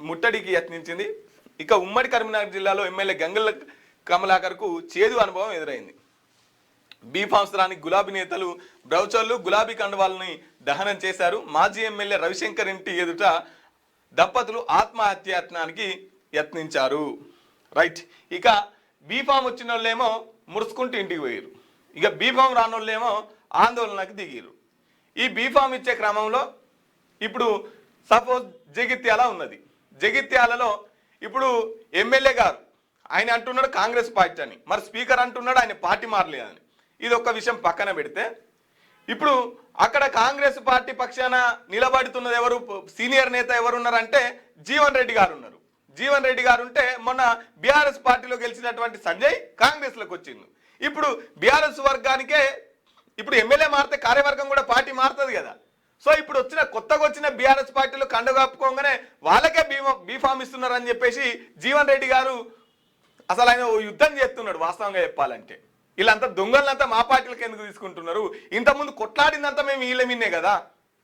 ముట్టడికి యత్నించింది. ఇక ఉమ్మడి కరీంనగర్ జిల్లాలో ఎమ్మెల్యే గంగుల కమలాకర్కు చేదు అనుభవం ఎదురైంది. బీఫామ్స్ రాని గులాబీ నేతలు బ్రౌచర్లు, గులాబీ కండువాలని దహనం చేశారు. మాజీ ఎమ్మెల్యే రవిశంకర్ ఇంటి ఎదుట దంపతులు ఆత్మహత్యాయత్నానికి యత్నించారు. రైట్. ఇక బీఫామ్ వచ్చిన వాళ్ళేమో ముడుచుకుంటూ ఇంటికి పోయారు. ఇక బీఫామ్ రాని వాళ్ళేమో ఆందోళనకు దిగారు. ఈ బీఫామ్ ఇచ్చే క్రమంలో ఇప్పుడు సపోజ్ జగిత్యాల ఉన్నది. జగిత్యాలలో ఇప్పుడు ఎమ్మెల్యే గారు ఆయన అంటున్నాడు కాంగ్రెస్ పార్టీ అని, మరి స్పీకర్ అంటున్నాడు ఆయన పార్టీ మారలేదని. ఇది ఒక విషయం పక్కన పెడితే ఇప్పుడు అక్కడ కాంగ్రెస్ పార్టీ పక్షాన నిలబడుతున్నది ఎవరు, సీనియర్ నేత ఎవరు ఉన్నారంటే జీవన్ రెడ్డి గారు ఉన్నారు. జీవన్ రెడ్డి గారు ఉంటే మొన్న బీఆర్ఎస్ పార్టీలో గెలిచినటువంటి సంజయ్ కాంగ్రెస్లోకి వచ్చింది. ఇప్పుడు బీఆర్ఎస్ వర్గానికే ఇప్పుడు ఎమ్మెల్యే మారితే కార్యవర్గం కూడా పార్టీ మారుతుంది కదా. సో ఇప్పుడు కొత్తగా వచ్చిన బీఆర్ఎస్ పార్టీలో కండగప్పుకోగానే వాళ్ళకే బీఫామ్ ఇస్తున్నారు అని చెప్పేసి జీవన్ రెడ్డి గారు అసలు ఆయన యుద్ధం చేస్తున్నాడు. వాస్తవంగా చెప్పాలంటే వీళ్ళంతా దొంగలంతా మా పార్టీలకు ఎందుకు తీసుకుంటున్నారు, ఇంతకుముందు కొట్లాడిందంతా మేము వీళ్ళ మీనే కదా,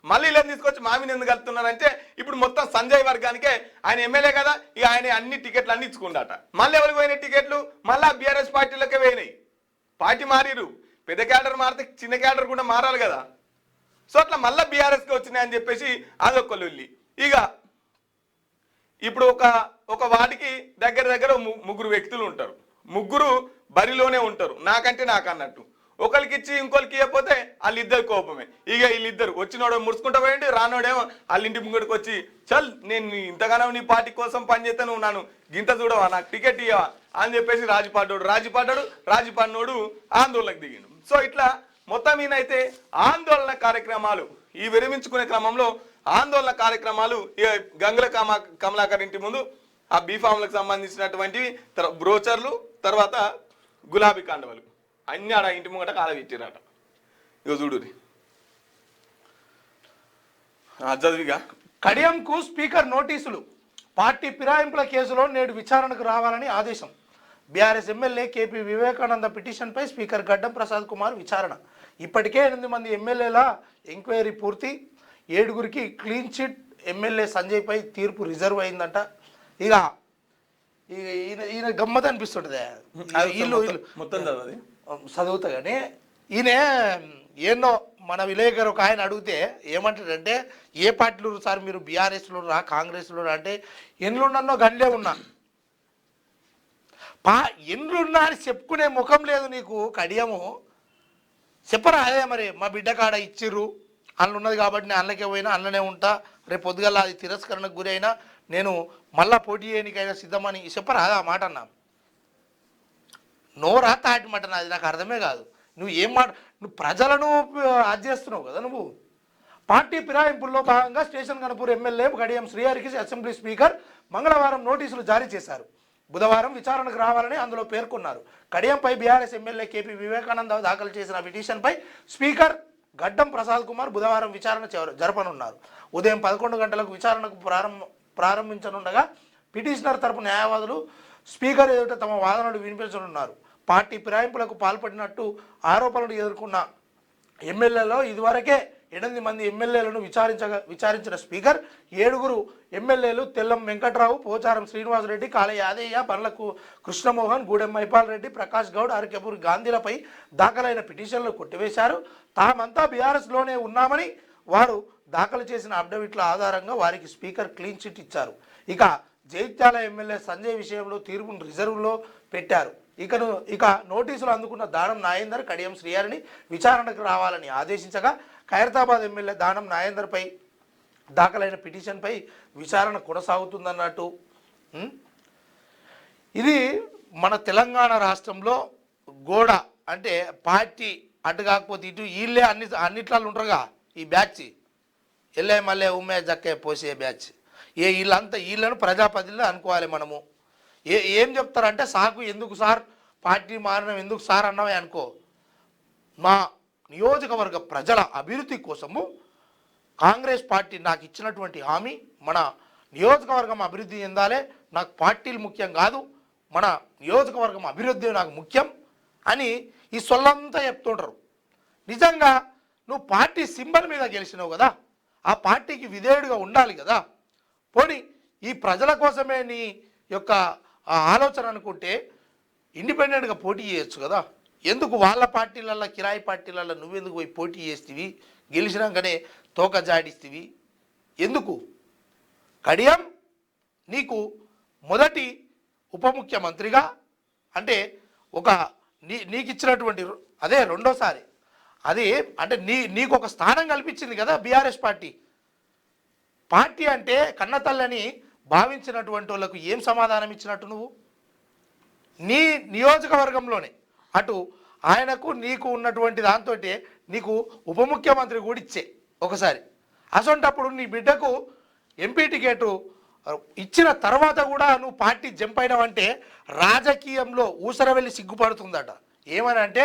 మళ్ళీ వీళ్ళని తీసుకొచ్చి మా మీద ఎందుకు కలుపుతున్నారంటే ఇప్పుడు మొత్తం సంజయ్ వర్గానికే ఆయన ఎమ్మెల్యే కదా, ఇక ఆయన అన్ని టికెట్లు అన్ని ఇచ్చుకుంటాట. మళ్ళీ ఎవరికి పోయిన టికెట్లు మళ్ళీ బీఆర్ఎస్ పార్టీలకే పోయినాయి. పార్టీ మారిరు, పెద్ద క్యాడర్ మారితే చిన్న క్యాడర్ కూడా మారాలి కదా. సో అట్లా మళ్ళీ బీఆర్ఎస్కి వచ్చినాయని చెప్పేసి అదొక లొల్లి. ఇక ఇప్పుడు ఒక వాటికి దగ్గర ముగ్గురు వ్యక్తులు ఉంటారు. ముగ్గురు బరిలోనే ఉంటారు, నాకంటే నాకు అన్నట్టు. ఒకరికి ఇచ్చి ఇంకొకరికి ఇవ్వకపోతే వాళ్ళిద్దరు కోపమే. ఇక వీళ్ళిద్దరు వచ్చినోడు ముడుచుకుంటా పోయండి, రానోడేమో వాళ్ళ ఇంటి ముంగడికి వచ్చి చల్ నేను ఇంతగానో నీ పార్టీ కోసం పనిచేస్తే నువ్వు నన్ను గింత చూడవా, నాకు టికెట్ ఇవ్వవా అని చెప్పేసి రాజీ పడ్డోడు ఆందోళనకు దిగిండు. సో ఇట్లా మొత్తం ఈయనైతే ఆందోళన కార్యక్రమాలు ఈ విరమించుకునే క్రమంలో ఆందోళన కార్యక్రమాలు గంగుల కమలాకర్ ఇంటి ముందు ఆ బీఫామ్లకు సంబంధించినటువంటివి బ్రోచర్లు, తర్వాత గులాబీ కాండవలు అన్ని ఆడ ఇంటి ముంగట కాలబెట్టిరట. ఇక చూడు చదివిగా కడియంకు స్పీకర్ నోటీసులు. పార్టీ ఫిరాయింపుల కేసులో నేడు విచారణకు రావాలని ఆదేశం. బీఆర్ఎస్ ఎమ్మెల్యే కేపీ వివేకానంద పిటిషన్పై స్పీకర్ గడ్డం ప్రసాద్ కుమార్ విచారణ. ఇప్పటికే 8 మంది ఎమ్మెల్యేల ఎంక్వైరీ పూర్తి. 7గురికి క్లీన్ చిట్. ఎమ్మెల్యే సంజయ్పై తీర్పు రిజర్వ్ అయిందంట. ఇక ఈయన గమ్మత్ అనిపిస్తుంటుంది. వీళ్ళు మొత్తం చదువుతా కానీ ఈయన ఏందో మన విలేకరు ఒక ఆయన అడిగితే ఏమంటాడంటే ఏ పార్టీలు సార్ మీరు బీఆర్ఎస్లో రా కాంగ్రెస్లో రా అంటే ఎన్నున్నో గండ్లే ఉన్నా ఎన్నున్నా అని చెప్పుకునే ముఖం లేదు నీకు కడియము. చెప్పరా అదే మరి మా బిడ్డ కాడ ఇచ్చిర్రు అందులో ఉన్నది కాబట్టి నేను అందులోకే పోయినా అందులోనే ఉంటా, రేపు పొద్దుగల అది తిరస్కరణకు గురి అయినా నేను మళ్ళా పోటీ చేయడానికైనా సిద్ధమని చెప్పరా ఆ మాట అన్నా. నోరా తాటి మాట అది నాకు అర్థమే కాదు. నువ్వు ఏం మాట, నువ్వు ప్రజలను అది చేస్తున్నావు కదా. నువ్వు పార్టీ ఫిరాయింపుల్లో భాగంగా స్టేషన్ గణపూర్ ఎమ్మెల్యే కడియం శ్రీహరికి అసెంబ్లీ స్పీకర్ మంగళవారం నోటీసులు జారీ చేశారు. బుధవారం విచారణకు రావాలని అందులో పేర్కొన్నారు. కడియంపై బీఆర్ఎస్ ఎమ్మెల్యే కేపీ వివేకానంద దాఖలు చేసిన పిటిషన్పై స్పీకర్ గడ్డం ప్రసాద్ కుమార్ బుధవారం విచారణ జరపనున్నారు. ఉదయం 11 గంటలకు విచారణకు ప్రారంభించనుండగా పిటిషనర్ తరపు న్యాయవాదులు స్పీకర్ ఎదుట తమ వాదనలు వినిపించనున్నారు. పార్టీ ఫిరాయింపులకు పాల్పడినట్టు ఆరోపణలు ఎదుర్కొన్న ఎమ్మెల్యేలో ఇదివరకే 8 మంది ఎమ్మెల్యేలను విచారించిన స్పీకర్ 7గురు ఎమ్మెల్యేలు తెల్లం వెంకట్రావు, పోచారం శ్రీనివాసరెడ్డి, కాళ యాదయ్య, బండ్లకు కృష్ణమోహన్, గూడెం మైపాల్ రెడ్డి, ప్రకాష్ గౌడ్, అరకెపూర్ గాంధీలపై దాఖలైన పిటిషన్లు కొట్టివేశారు. తామంతా బీఆర్ఎస్లోనే ఉన్నామని వారు దాఖలు చేసిన అఫిడవిట్ల ఆధారంగా వారికి స్పీకర్ క్లీన్ చిట్ ఇచ్చారు. ఇక జైత్యాల ఎమ్మెల్యే సంజయ్ విషయంలో తీర్పును రిజర్వ్లో పెట్టారు. ఇక నోటీసులు అందుకున్న దానం నాయేందర్ కడియం శ్రీహరిని విచారణకు రావాలని ఆదేశించగా ఖైరతాబాద్ ఎమ్మెల్యే దానం నాయేందర్పై దాఖలైన పిటిషన్పై విచారణ కొనసాగుతుందన్నట్టు. ఇది మన తెలంగాణ రాష్ట్రంలో గోడ అంటే పార్టీ అటు కాకపోతే ఇటు వీళ్ళే అన్నిట్లలో ఉంటారుగా. ఈ బ్యాచ్ ఎల్లే మళ్ళీ ఉమ్మే జక్కే పోసే బ్యాచ్ వీళ్ళను ప్రజాప్రతినిధులు అనుకోవాలి మనము. ఏం చెప్తారంటే సాకు ఎందుకు సార్ పార్టీ మారడం ఎందుకు సార్ అన్నవే అనుకో. మా నియోజకవర్గ ప్రజల అభివృద్ధి కోసము కాంగ్రెస్ పార్టీ నాకు ఇచ్చినటువంటి హామీ, మన నియోజకవర్గం అభివృద్ధి చెందాలే, నాకు పార్టీలు ముఖ్యం కాదు, మన నియోజకవర్గం అభివృద్ధి నాకు ముఖ్యం అని ఈ సొల్లంతా చెప్తుంటారు. నిజంగా నువ్వు పార్టీ సింబల్ మీద గెలిచినావు కదా, ఆ పార్టీకి విధేయుడిగా ఉండాలి కదా. పోనీ ఈ ప్రజల కోసమే నీ యొక్క ఆలోచన అనుకుంటే ఇండిపెండెంట్గా పోటీ చేయొచ్చు కదా. ఎందుకు వాళ్ళ పార్టీలల్లో కిరాయి పార్టీలల్లో నువ్వెందుకు పోయి పోటీ చేస్తేవి, గెలిచినాకనే తోక జాడిస్తేవి ఎందుకు? కడియం నీకు మొదటి ఉప ముఖ్యమంత్రిగా అంటే ఒక నీకు ఇచ్చినటువంటి అదే రెండోసారి అది అంటే నీకు ఒక స్థానం కల్పించింది కదా బీఆర్ఎస్ పార్టీ అంటే కన్నతల్లని భావించినటువంటి వాళ్ళకు ఏం సమాధానం ఇచ్చినట్టు నువ్వు నీ నియోజకవర్గంలోనే అటు ఆయనకు నీకు ఉన్నటువంటి దాంతో నీకు ఉప ముఖ్యమంత్రి కూడా ఇచ్చే ఒకసారి అసొంటప్పుడు నీ బిడ్డకు ఎంపీ టికెట్ ఇచ్చిన తర్వాత కూడా నువ్వు పార్టీ జంప్ అయినావంటే రాజకీయంలో ఊసర వెళ్ళి సిగ్గుపడుతుందట ఏమని అంటే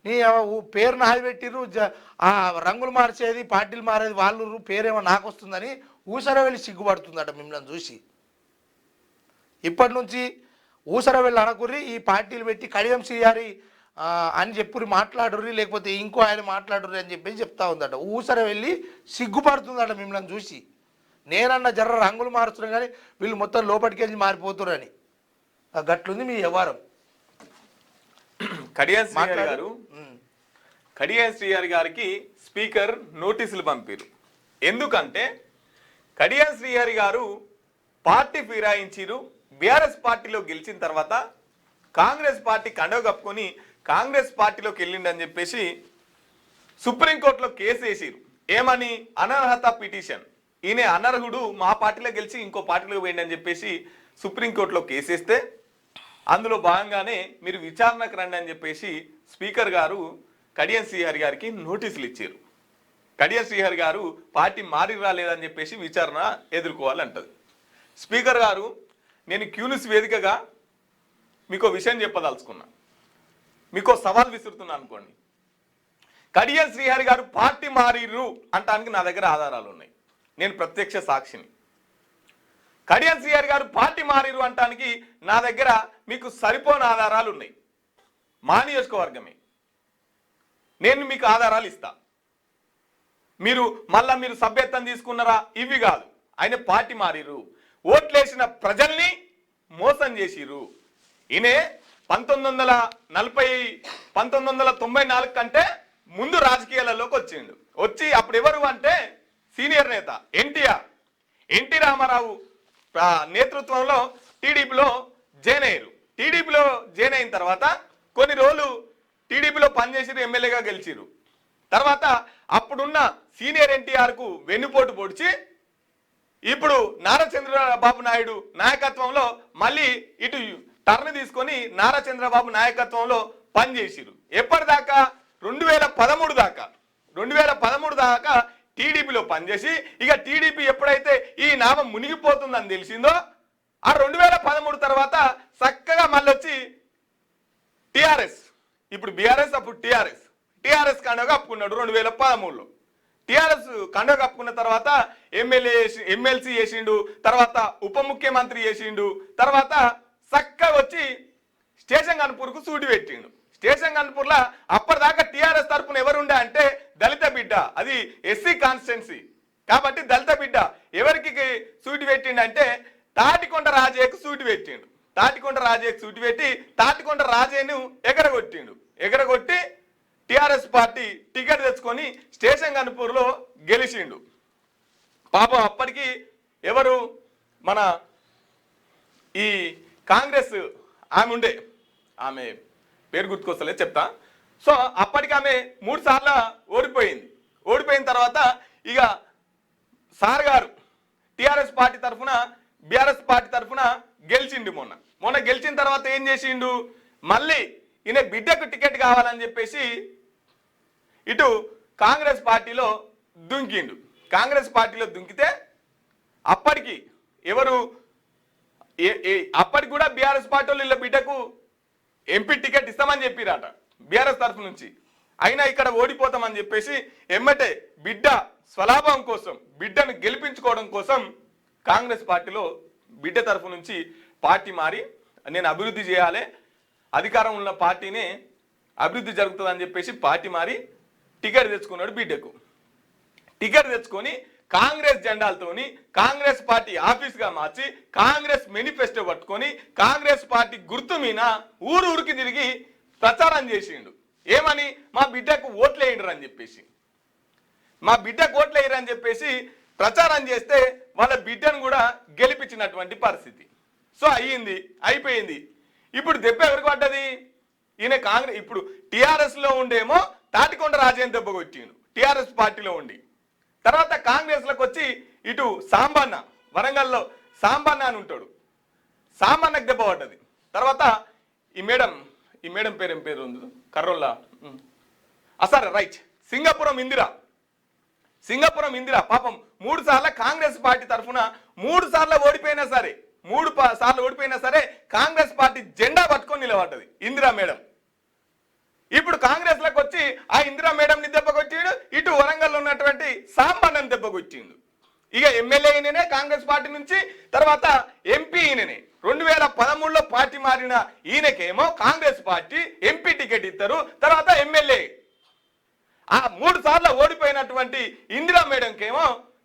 నీ పేరు నాది పెట్టిర్రు ఆ రంగులు మార్చేది పార్టీలు మారేది వాళ్ళు పేరేమో నాకు వస్తుందని ఊసర వెళ్ళి సిగ్గుపడుతుందట మిమ్మల్ని చూసి ఇప్పటి నుంచి ఊసర వెళ్ళి అనకుర్రి ఈ పార్టీలు పెట్టి కడియం శ్రీహారి అని చెప్పురి మాట్లాడుర్రి లేకపోతే ఇంకో ఆయన మాట్లాడుర్రి అని చెప్పేసి చెప్తా ఉందట ఊసర వెళ్ళి సిగ్గుపడుతుందట మిమ్మల్ని చూసి నేనన్న జర్ర రంగులు మారుతున్నా కానీ వీళ్ళు మొత్తం లోపలికెళ్ళి మారిపోతురని గట్లుంది మీ వ్యవహారం. కడియం శ్రీహరి గారికి స్పీకర్ నోటీసులు పంపారు. ఎందుకంటే కడియం శ్రీహరి గారు పార్టీ ఫిరాయించారు. బీఆర్ఎస్ పార్టీలో గెలిచిన తర్వాత కాంగ్రెస్ పార్టీ కండవ కప్పుకొని కాంగ్రెస్ పార్టీలోకి వెళ్ళిండని చెప్పేసి సుప్రీంకోర్టులో కేసు వేసిరు. ఏమని? అనర్హత పిటిషన్. ఈయన అనర్హుడు, మా పార్టీలో గెలిచి ఇంకో పార్టీలోకి పోయిండని చెప్పేసి సుప్రీంకోర్టులో కేసు వేస్తే అందులో భాగంగానే మీరు విచారణకు రండి అని చెప్పేసి స్పీకర్ గారు కడియం శ్రీహరి గారికి నోటీసులు ఇచ్చారు. కడియం శ్రీహరి గారు పార్టీ మారి రాలేదని చెప్పేసి విచారణ ఎదుర్కోవాలంటది. స్పీకర్ గారు, నేను క్యూనిస్ వేదికగా మీకు విషయం చెప్పదలుచుకున్నా, మీకు సవాల్ విసురుతున్నా అనుకోండి. కడియం శ్రీహరి గారు పార్టీ మారిర్రు అంటానికి నా దగ్గర ఆధారాలు ఉన్నాయి, నేను ప్రత్యక్ష సాక్షిని. కడియం శ్రీహరి గారు పార్టీ మారిరు అంటానికి నా దగ్గర మీకు సరిపోని ఆధారాలు ఉన్నాయి. మా నియోజకవర్గమే, నేను మీకు ఆధారాలు ఇస్తా. మీరు సభ్యత్వం తీసుకున్నారా? ఇవి కాదు. ఆయన పార్టీ మారిరు, ఓట్లేసిన ప్రజల్ని మోసం చేసిరు. ఈయనే 1994 కంటే ముందు రాజకీయాలలోకి వచ్చిండు. వచ్చి అప్పుడు ఎవరు అంటే సీనియర్ నేత ఎన్టీ రామారావు నేతృత్వంలో టీడీపీలో జాయిన్ అయ్యారు. టీడీపీలో జాయిన్ అయిన తర్వాత కొన్ని రోజులు టీడీపీలో పనిచేసిరు, ఎమ్మెల్యేగా గెలిచిరు. తర్వాత అప్పుడున్న సీనియర్ ఎన్టీఆర్కు వెన్నుపోటు పొడిచి ఇప్పుడు నారా చంద్రబాబు నాయుడు నాయకత్వంలో మళ్ళీ ఇటు టర్న్ తీసుకొని నారా చంద్రబాబు నాయకత్వంలో పనిచేసిరు. ఎప్పటిదాకా? 2013 దాకా టీడీపీలో పనిచేసి ఇక టీడీపీ ఎప్పుడైతే ఈ నామం మునిగిపోతుందని తెలిసిందో ఆ 2013 తర్వాత చక్కగా మళ్ళీ వచ్చి టీఆర్ఎస్, ఇప్పుడు బీఆర్ఎస్ అప్పుడు టీఆర్ఎస్ కండవ కప్పుకున్నాడు. 2013లో టీఆర్ఎస్ కండవ కప్పుకున్న తర్వాత ఎమ్మెల్సీ చేసిండు, తర్వాత ఉప ముఖ్యమంత్రి చేసిండు. తర్వాత చక్కగా వచ్చి స్టేషన్ కనుపూర్కు సూటి పెట్టిండు. స్టేషన్ కనుపూర్లో అప్పటిదాకా టీఆర్ఎస్ తరఫున ఎవరుండే అంటే దళిత బిడ్డ, అది ఎస్సీ కాన్స్టిట్యున్సీ కాబట్టి దళిత బిడ్డ ఎవరికి సూటి పెట్టిండంటే తాటికొండ రాజయ్యకు సూటి పెట్టిండు. తాటికొండ రాజయ్యకు సూటి పెట్టి తాటికొండ రాజయ్యను ఎగరగొట్టి టీఆర్ఎస్ పార్టీ టికెట్ తెచ్చుకొని స్టేషన్ కనుపూర్లో గెలిచిండు. పాపం అప్పటికి ఎవరు మన ఈ కాంగ్రెస్ ఆమె పేరు గుర్తుకొస్తలే చెప్తా. సో అప్పటికి ఆమె 3 సార్లు ఓడిపోయింది. ఓడిపోయిన తర్వాత ఇక సార్ గారు టీఆర్ఎస్ పార్టీ తరఫున బీఆర్ఎస్ పార్టీ తరఫున గెలిచిండు. మొన్న గెలిచిన తర్వాత ఏం చేసిండు? మళ్ళీ ఈయన బిడ్డకు టికెట్ కావాలని చెప్పేసి ఇటు కాంగ్రెస్ పార్టీలో దుంకిండు. కాంగ్రెస్ పార్టీలో దుంకితే అప్పటికి అప్పటికి కూడా బీఆర్ఎస్ పార్టీ వాళ్ళు వీళ్ళ బిడ్డకు ఎంపీ టికెట్ ఇస్తామని చెప్పిరాట బీఆర్ఎస్ తరఫు నుంచి. అయినా ఇక్కడ ఓడిపోతామని చెప్పేసి ఎమ్మటే బిడ్డ స్వలాభం కోసం, బిడ్డను గెలిపించుకోవడం కోసం కాంగ్రెస్ పార్టీలో బిడ్డ తరఫు నుంచి పార్టీ మారి నేను అభివృద్ధి చేయాలి, అధికారం ఉన్న పార్టీనే అభివృద్ధి జరుగుతుందని చెప్పేసి పార్టీ మారి టికెట్ తెచ్చుకున్నాడు. బిడ్డకు టికెట్ తెచ్చుకొని కాంగ్రెస్ జెండాలతోని కాంగ్రెస్ పార్టీ ఆఫీస్గా మార్చి కాంగ్రెస్ మేనిఫెస్టో పట్టుకొని కాంగ్రెస్ పార్టీ గుర్తు మీద ఊరికి తిరిగి ప్రచారం చేసిండు. ఏమని? మా బిడ్డకు ఓట్లేయండి అని చెప్పేసి, మా బిడ్డకు ఓట్లేయరు అని చెప్పేసి ప్రచారం చేస్తే వాళ్ళ బిడ్డను కూడా గెలిపించినటువంటి పరిస్థితి. సో అయిపోయింది. ఇప్పుడు దెబ్బ ఎవరికి పడ్డది? ఈయన కాంగ్రెస్ ఇప్పుడు టిఆర్ఎస్ లో ఉండేమో తాటికొండ రాజేంద్ర దెబ్బ కొట్టిండు టిఆర్ఎస్ పార్టీలో ఉండి. తర్వాత కాంగ్రెస్ లకు వచ్చి ఇటు సాంబన్న, వరంగల్లో సాంబన్న అని ఉంటాడు, సాంబన్నకు దెబ్బ పడ్డది. తర్వాత ఈ మేడం పేరు ఏం పేరు ఉంది, కర్రోల్లా సరే రైట్, సింగపురం ఇందిరా పాపం 3 సార్లు కాంగ్రెస్ పార్టీ తరఫున 3 సార్లు ఓడిపోయినా సరే 3 సార్లు ఓడిపోయినా సరే కాంగ్రెస్ పార్టీ జెండా పట్టుకొని నిలబడ్డది ఇందిరా మేడం. ఇప్పుడు కాంగ్రెస్ లకు వచ్చి ఆ ఇందిరా మేడంని దెబ్బకొట్టిండు, ఇటు వరంగల్ ఉన్నటువంటి సాంబన్నని దెబ్బకొట్టిండు. ఇక ఎమ్మెల్యే ఈయననే కాంగ్రెస్ పార్టీ నుంచి, తర్వాత ఎంపీ ఈయననే. 2013లో పార్టీ మారిన ఈయనకేమో కాంగ్రెస్ పార్టీ ఎంపీ టికెట్ ఇస్తారు, తర్వాత ఎమ్మెల్యే. ఆ 3 సార్లు ఓడిపోయినటువంటి ఇందిరా మేడంకేమో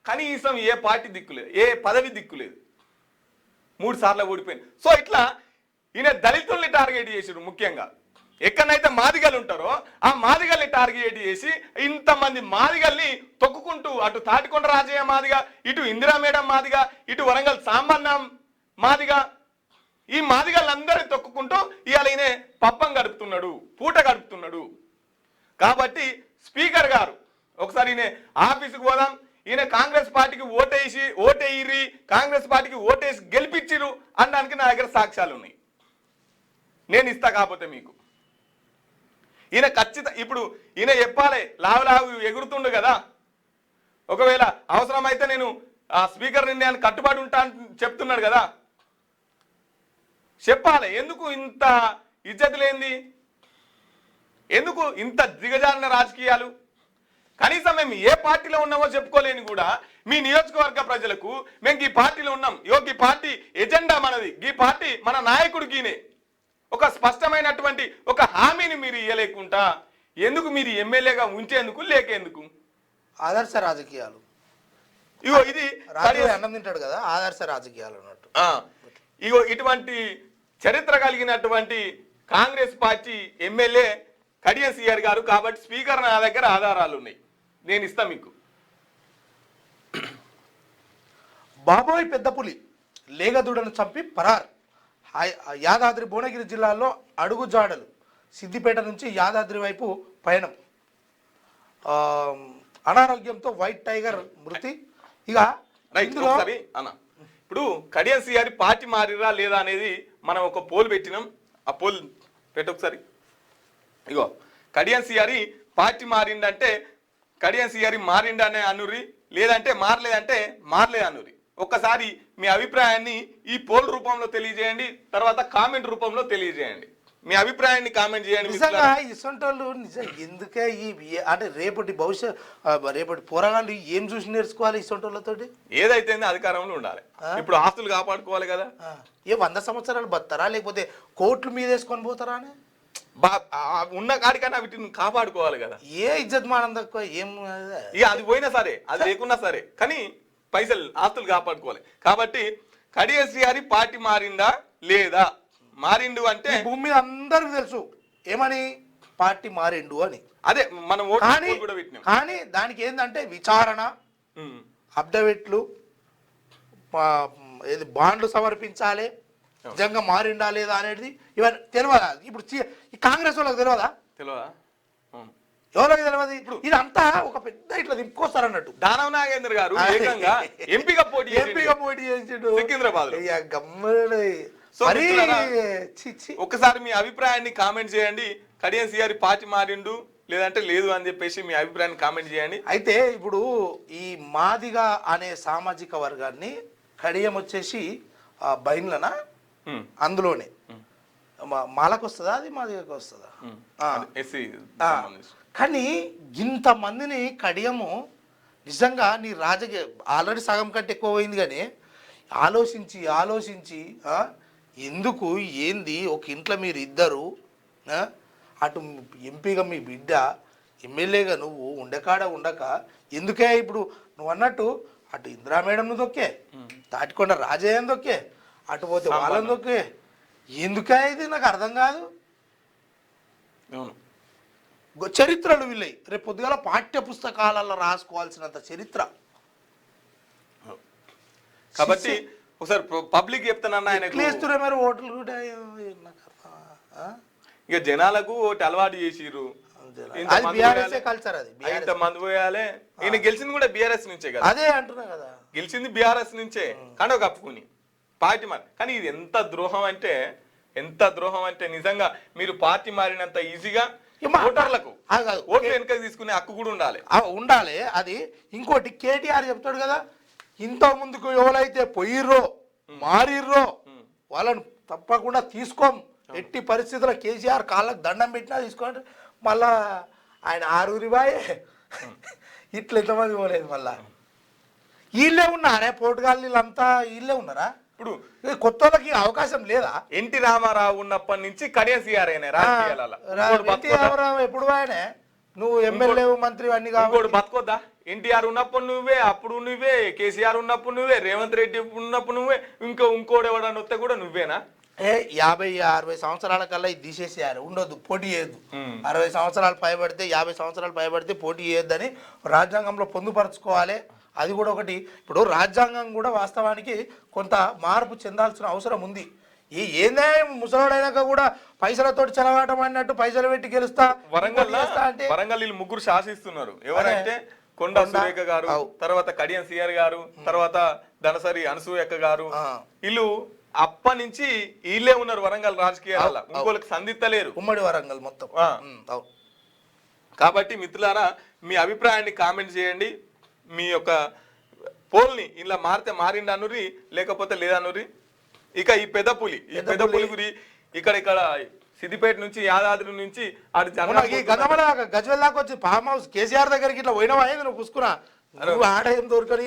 కనీసం ఏ పార్టీ దిక్కులేదు, ఏ పదవి దిక్కులేదు, 3 సార్లు ఓడిపోయింది. సో ఇట్లా ఈయన దళితుల్ని టార్గెట్ చేసారు. ముఖ్యంగా ఎక్కడైతే మాదిగలు ఉంటారో ఆ మాదిగల్ని టార్గెట్ చేసి ఇంతమంది మాదిగల్ని తొక్కుకుంటూ అటు తాటికొండ రాజయ్య మాదిగా, ఇటు ఇందిరా మేడం మాదిగా, ఇటు వరంగల్ సాంబన్న మాదిగా, ఈ మాదిగలందరినీ తొక్కుకుంటూ ఇవాళ ఈయన పప్పం గడుపుతున్నాడు, పూట గడుపుతున్నాడు. కాబట్టి స్పీకర్ గారు ఒకసారి ఈయన ఆఫీసుకు పోదాం, ఈయన కాంగ్రెస్ పార్టీకి ఓటేయిరి, కాంగ్రెస్ పార్టీకి ఓటేసి గెలిపించిరు అనడానికి నా దగ్గర సాక్ష్యాలు ఉన్నాయి, నేను ఇస్తా. కాకపోతే మీకు ఈయన ఇప్పుడు ఈయన చెప్పాలి, లావు ఎగురుతుండు కదా, ఒకవేళ అవసరమైతే నేను ఆ స్పీకర్ నిర్ణయాన్ని కట్టుబడి ఉంటా అని చెప్తున్నాడు కదా, చెప్పాలి. ఎందుకు ఇంత ఇజ్జత్ లేనిది, ఎందుకు ఇంత దిగజారిన రాజకీయాలు? కనీసం మేము ఏ పార్టీలో ఉన్నామో చెప్పుకోలేని కూడా మీ నియోజకవర్గ ప్రజలకు మేము ఈ పార్టీలో ఉన్నాం, ఈ పార్టీ ఎజెండా మనది, ఈ పార్టీ మన నాయకుడు గీనే ఒక స్పష్టమైనటువంటి ఒక హామీని మీరు ఇవ్వలేకుండా ఎందుకు మీరు ఎమ్మెల్యేగా ఉంచేందుకు లేకేందుకు? ఆదర్శ రాజకీయాలు. ఇగో ఇది అన్నం తింటాడు కదా, ఆదర్శ రాజకీయాలు అన్నట్టు. ఇగో ఇటువంటి చరిత్ర కలిగినటువంటి Congress party MLA Kadiyam CR గారు. కాబట్టి స్పీకర్ నా దగ్గర ఆధారాలు ఉన్నాయి, నేను ఇస్తా మీకు. బాబోయ్ పెద్దపులి లేగదూడను చంపి పరార్. యాదాద్రి భువనగిరి జిల్లాలో అడుగుజాడలు, సిద్దిపేట నుంచి యాదాద్రి వైపు పయనం. అనారోగ్యంతో వైట్ టైగర్ మృతి. ఇక ఇప్పుడు కడియం సిఆర్ పార్టీ మారిరా లేదా అనేది మనం ఒక పోల్ పెట్టినాం, ఆ పోల్ పెట్టొకసారి. ఇగో కడియం సిఆర్ పార్టీ మారిందంటే కడియం సిఆర్ మారిండనే అనురి, లేదంటే మారలేదంటే మారలేదు అనురి. ఒక్కసారి మీ అభిప్రాయాన్ని ఈ పోల్ రూపంలో తెలియజేయండి, తర్వాత కామెంట్ రూపంలో తెలియజేయండి. మీ అభిప్రాయాన్ని కామెంట్ చేయండి. నిజంగా ఇసొంటోళ్ళు ఎందుకే అంటే రేపటి పోరాగాళ్ళు ఏం చూసి నేర్చుకోవాలి ఇసొంటోళ్ళతోటి? ఏదైతే అధికారంలో ఉండాలి, ఇప్పుడు ఆస్తులు కాపాడుకోవాలి కదా. 100 సంవత్సరాలు బతారా, లేకపోతే కోట్లు మీద వేసుకొని పోతారా అని ఉన్న కాడికన్నా వీటిని కాపాడుకోవాలి కదా. ఏ ఇజ్జత్ మానం తక్కువ ఏం ఇక అది పోయినా సరే, అది లేకున్నా సరే, కానీ పైసలు ఆస్తులు కాపాడుకోవాలి. కాబట్టి కడియం సిఆర్ పార్టీ మారిందా లేదా? మారిండు అంటే భూమి మీద అందరికి తెలుసు ఏమని, పార్టీ మారిండు అని. అదే మనం కూడా పెట్టినాం. కానీ దానికి ఏంటంటే విచారణ, అప్డేట్లు, బాండ్లు సమర్పించాలి, నిజంగా మారిండా లేదా అనేది ఇవన్నీ తెలియదా? ఇప్పుడు కాంగ్రెస్ వాళ్ళకి తెలియదా? ఎవరికి తెలియదు? ఇప్పుడు ఇదంతా ఒక పెద్ద ఇట్లా దింపుకొస్తారు అన్నట్టు. దానవ నాగేంద్ర గారు ఏకంగా ఎంపీగా పోటీ చేసిండు సికింద్రాబాద్. ఒక్కసారి మీ అభిప్రాయాన్ని కామెంట్ చేయండి. కడియం సిఆర్ పార్టీ మారిండు లేదంటే లేదు అని చెప్పేసి మీ అభిప్రాయాన్ని కామెంట్ చేయండి. అయితే ఇప్పుడు ఈ మాదిగ అనే సామాజిక వర్గాన్ని కడియం వచ్చేసి బైన్లనా అందులోనే మాలకు వస్తుందా, అది మాదిగకు వస్తుందా? కానీ ఇంతమందిని కడియము నిజంగా నీ రాజకీయ ఆల్రెడీ సగం కంటే ఎక్కువ పోయింది, కానీ ఆలోచించి ఎందుకు ఏంది ఒక ఇంట్లో మీరు ఇద్దరు, అటు ఎంపీగా మీ బిడ్డ, ఎమ్మెల్యేగా నువ్వు ఉండక ఎందుకే ఇప్పుడు నువ్వు అన్నట్టు అటు ఇందిరా మేడంను దొక్కే, తాటికొండ రాజయ్యను దొక్కే, అటు పోతే వాళ్ళని దొక్కే, ఎందుకే ఇది నాకు అర్థం కాదు. చరిత్రలు వీళ్ళయి రేపు పొద్దుగాల పాఠ్య పుస్తకాలలో రాసుకోవాల్సినంత చరిత్ర. కాబట్టి ఒకసారి పబ్లిక్ చెప్తానన్న ఆయన ఎట్లేస్తున్నారు మరి ఓట్లు కూడా ఇక జనాలకు ఒకటి అలవాటు చేసిర్రు అది బీఆర్ఎస్ కల్చర్, అది ఇంత మంది పోయాలి. ఈయన గెలిచింది కూడా బీఆర్ఎస్ నుంచే కదా, అదే అంటున్నా కదా, గెలిచింది బీఆర్ఎస్ నుంచే కండవ కప్పుకుని పార్టీ మారి. కానీ ఇది ఎంత ద్రోహం అంటే నిజంగా మీరు పార్టీ మారినంత ఈజీగా ఓటర్లకు ఓట్లు వెనుక తీసుకునే హక్కు కూడా ఉండాలి. అది ఇంకోటి కేటీఆర్ చెప్తాడు కదా, ఇంత ముందుకు ఎవరైతే పోయిర్రో మారిర్రో వాళ్ళని తప్పకుండా తీసుకోం, ఎట్టి పరిస్థితుల్లో కేసీఆర్ కాళ్ళకు దండం పెట్టినా తీసుకోండి. మళ్ళా ఆయన 6 బాయే ఇట్లా ఎంతమంది పోలేదు. మళ్ళా వీళ్ళే ఉన్నారే పోటుగాళ్ళు, వీళ్ళంతా వీళ్ళే ఉన్నారా? ఇప్పుడు కొత్త వాళ్ళకి అవకాశం లేదా? ఎన్టీ రామారావు ఉన్నప్పటి నుంచి కడియం సీఆర్ రామారావు ఎప్పుడు ఆయనే, నువ్వు ఎమ్మెల్యే మంత్రి అన్ని కాబట్టి బతుకోద్దా? ఎన్టీఆర్ ఉన్నప్పుడు నువ్వే, అప్పుడు నువ్వే, కేసీఆర్ ఉన్నప్పుడు నువ్వే, రేవంత్ రెడ్డి ఉన్నప్పుడు నువ్వే, ఇంకోటి ఎవడని వస్తే కూడా నువ్వేనా? 50-60 సంవత్సరాల కల్లా ఇది తీసేసేయాలి, ఉండొద్దు, పోటీ చేయొద్దు. 60 సంవత్సరాలు పైబడితే 50 సంవత్సరాలు పైబడితే పోటీ చేయొద్దని రాజ్యాంగంలో పొందుపరచుకోవాలి. అది కూడా ఒకటి. ఇప్పుడు రాజ్యాంగం కూడా వాస్తవానికి కొంత మార్పు చెందాల్సిన అవసరం ఉంది. ఏందే ముసలాడైనాక కూడా పైసలతోటి చెలగాటం అన్నట్టు పైసలు పెట్టి గెలుస్తా అంటే వరంగల్ వీళ్ళు ముగ్గురు శాసిస్తున్నారు. ఎవరంటే కొండా సురేఖ గారు, తర్వాత కడియం సీఆర్ గారు, తర్వాత ధనసరి అనసూయక్క గారు. వీళ్ళు అప్పటి నుంచి వీళ్ళే ఉన్నారు వరంగల్ రాజకీయాల, ఇంకోళ్ళకి సందిత్తలేరు, ఉమ్మడి వరంగల్ మొత్తం. కాబట్టి మిత్రులారా మీ అభిప్రాయాన్ని కామెంట్ చేయండి. మీ యొక్క పోల్ని ఇలా మారితే మారిండి అనురి, లేకపోతే లేదనురి. ఇక ఈ పెద్ద పులి గురి ఇక్కడ సిద్దిపేట నుంచి యాదాద్రి నుంచి గజ్వెల్ దాకా వచ్చి ఫామ్ హౌస్ కేసీఆర్ దగ్గరికి ఇట్లా పోయినా నువ్వు పుసుకున్నా ఆడ ఏం దొరకని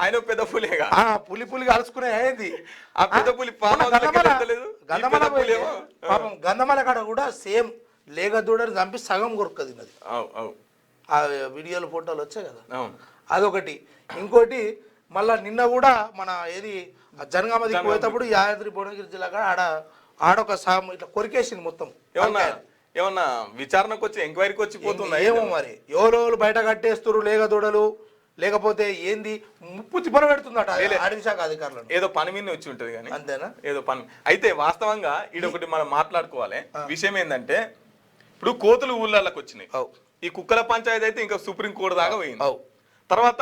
ఆయన పెద్ద పులిగా పులి కలుసుకునే అయింది. ఆ పెద్ద పులి గంధమల కాడ కూడా సేమ్ లేగ దూడని చంపి సగం కొరకది అది. ఆ వీడియోలు ఫోటోలు వచ్చాయి కదా, అదొకటి. ఇంకోటి మళ్ళా నిన్న కూడా మన ఏది జనగామదికి పోయేటప్పుడు యాదాద్రి భువనగిరి జిల్లా ఆడొక ఇట్లా కొరికేసింది మొత్తం. ఏమన్నా విచారణకు వచ్చి ఎంక్వైరీకి వచ్చి పోతుందా ఏమో మరి, ఎవరు బయట కట్టేస్తున్నారు లేగ దూడలు, లేకపోతే ఏంది ముప్పు తిప్పల పెడుతుందట అడవి శాఖ అధికారులు. ఏదో పని మీద వచ్చి ఉంటది కానీ అంతేనా, ఏదో పని. అయితే వాస్తవంగా ఇదొకటి మనం మాట్లాడుకోవాలి. విషయం ఏంటంటే ఇప్పుడు కోతులు ఊళ్ళకి వచ్చినాయి. ఈ కుక్కల పంచాయతీ అయితే ఇంకా సుప్రీంకోర్టు దాకా పోయింది. తర్వాత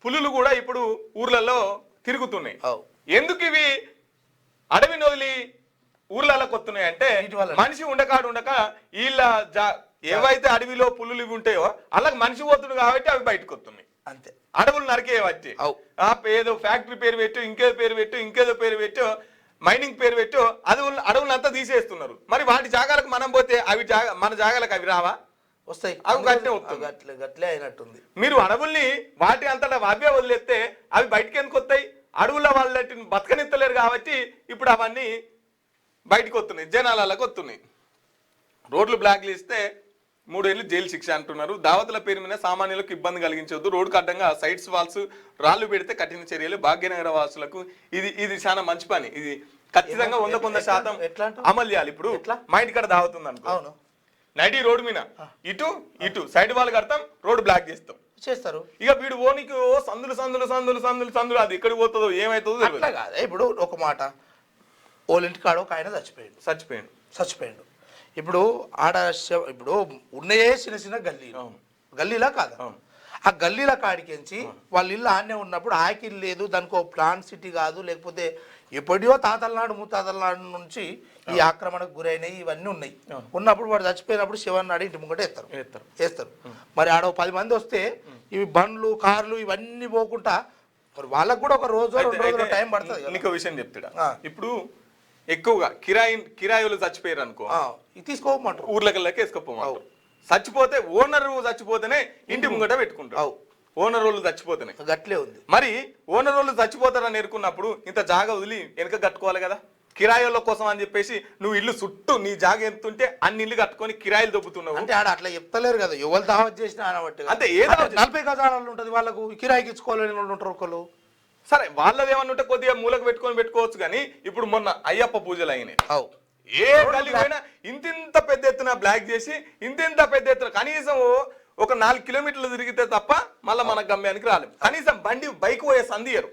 పులులు కూడా ఇప్పుడు ఊర్లలో తిరుగుతున్నాయి. ఎందుకు ఇవి అడవిని వదిలి ఊర్లలోకి వస్తున్నాయి అంటే మనిషి ఉండక వీళ్ళ ఏవైతే అడవిలో పులులు ఇవి ఉంటాయో అలాగే మనిషి పోతుంది కాబట్టి అవి బయటకు వస్తున్నాయి. అంతే, అడవులు నరికే వచ్చి ఏదో ఫ్యాక్టరీ పేరు పెట్టు, ఇంకేదో పేరు పెట్టు, మైనింగ్ పేరు పెట్టు, అడవులు అంతా తీసేస్తున్నారు. మరి వాటి జాగాలకు మనం పోతే అవి మన జాగాలకు అవి రావా? వస్తాయి. గట్లే అయినట్టుంది. మీరు అడవుల్ని వాటి అంతటా అవే వదిలేస్తే అవి బయటకి ఎందుకు వస్తాయి? అడవుల్లో వాళ్ళని బతకనిత్తలేరు కాబట్టి ఇప్పుడు అవన్నీ బయటకు వస్తున్నాయి, జనాలకు వస్తున్నాయి. రోడ్లు బ్లాక్లు ఇస్తే 3 ఏళ్ళు జైలు శిక్ష అంటున్నారు. దావతుల పేరు మీద సామాన్యులకు ఇబ్బంది కలిగించవద్దు, రోడ్డుకు అడ్డంగా సైడ్స్ వాల్స్ రాళ్లు పెడితే కఠిన చర్యలు. భాగ్యనగర వాసులకు ఇది చాలా మంచి పని. ఇది ఖచ్చితంగా 100% అమలు చేయాలి. ఇప్పుడు మా ఇంటికాడ దావతుంది అనుకో, నైటీ రోడ్డు మీద ఇటు సైడ్ వాళ్ళు కడతాం, రోడ్డు బ్లాక్ చేస్తారు. ఇక వీడు ఓనికి సందులు అది ఎక్కడికి పోతుందో ఏమైతుందో కాదు. ఇప్పుడు ఒక మాట, ఓళ్ళింటికాడ ఒక ఆయన చచ్చిపోయాడు. ఇప్పుడు ఇప్పుడు ఉన్నాయే చిన్న గల్లీలా కాదు, ఆ గల్లీల కాడికించి వాళ్ళ ఇల్లు ఆడనే ఉన్నప్పుడు ఆకిల్ లేదు, దానికి ప్లాన్ సిటీ కాదు, లేకపోతే ఎప్పుడో ముత్తాతల నాడు నుంచి ఈ ఆక్రమణకు గురైనవి ఇవన్నీ ఉన్నాయి. ఉన్నప్పుడు వాడు చచ్చిపోయినప్పుడు శివన్ నాడు ఇంటి ముంగట వేస్తారు. మరి ఆడ 10 మంది వస్తే ఇవి బండ్లు కార్లు ఇవన్నీ పోకుండా మరి వాళ్ళకు కూడా ఒక రోజు 2 రోజులు టైం పడుతుంది. ఇంకో విషయం చెప్తాడా, ఇప్పుడు ఎక్కువగా కిరాయిలు చచ్చిపోయారు అనుకో, తీసుకోమంటారు, ఊర్లకి వేసుకోపోమంటారు. చచ్చిపోతే ఓనర్ చచ్చిపోతేనే ఇంటి ముంగట పెట్టుకుంటారు. ఓనర్ వాళ్ళు చచ్చిపోతేనే గట్లే ఉంది. మరి ఓనర్ వాళ్ళు చచ్చిపోతారని ఎరుకున్నప్పుడు ఇంత జాగా వదిలి వెనక కట్టుకోవాలి కదా, కిరాయిల కోసం అని చెప్పేసి. నువ్వు ఇల్లు చుట్టూ నీ జాగా ఎంతుంటే అన్ని ఇల్లు కట్టుకొని కిరాయిలు దొబ్బుతున్నావు అంటే ఆడ అట్లా చెప్తలేరు కదా, ఎవరు దావత్ చేసినా అంటే ఏదో 40 గజాలు ఉంటుంది వాళ్ళకు, కిరాయికి ఇచ్చుకోవాలని వాళ్ళు ఉంటారు ఒకళ్ళు. సరే వాళ్ళది ఏమన్నా ఉంటే కొద్దిగా మూలకు పెట్టుకోవచ్చు. కానీ ఇప్పుడు మొన్న అయ్యప్ప పూజలు అయినాయి, ఏ గల్లీ పోయినా ఇంత పెద్ద ఎత్తున బ్లాక్ చేసి ఇంత పెద్ద ఎత్తున కనీసం ఒక 4 కిలోమీటర్లు తిరిగితే తప్ప మళ్ళీ మన గమ్యానికి రాలేము. కనీసం బైక్ పోయే సంధియరు.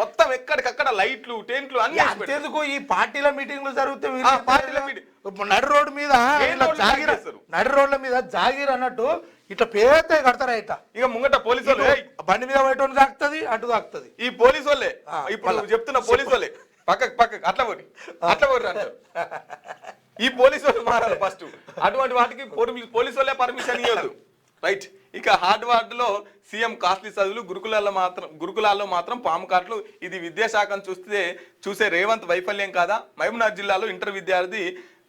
మొత్తం ఎక్కడికక్కడ లైట్లు టెంట్లు అన్ని వేసి పెట్టారు. అంతేందుకు ఈ పార్టీల మీటింగ్లు జరిగితే పార్టీల meeting. నడి రోడ్డు మీద ఇలా జాగీర్ నడి రోడ్ల మీద జాగీర్ అన్నట్టు ఇట్లా పేద కడతారా ఇట్లా ఇక ముంగట పోలీసు వాళ్ళు "ఏయ్, బండి మీద బయట తాకుతుంది అటు తాకుతుంది ఈ పోలీసు వాళ్ళే ఇప్పుడు నువ్వు చెప్తున్న పోలీసు వాళ్ళే పక్కకు అట్లా పోటీ అంటారు. ఈ పోలీసు వాళ్ళు మారాలి ఫస్ట్. అటువంటి వాటికి పోలీసు వాళ్ళే పర్మిషన్ ఇవ్వదు. రైట్. ఇక హార్డ్వార్డ్ లో సీఎం కాస్ట్లీ చదువులు గురుకులాల్లో మాత్రం పాము కాట్లు. ఇది విద్యాశాఖను చూసే రేవంత్ వైఫల్యం కాదా? మహబూబ్నగర్ జిల్లాలో ఇంటర్ విద్యార్థి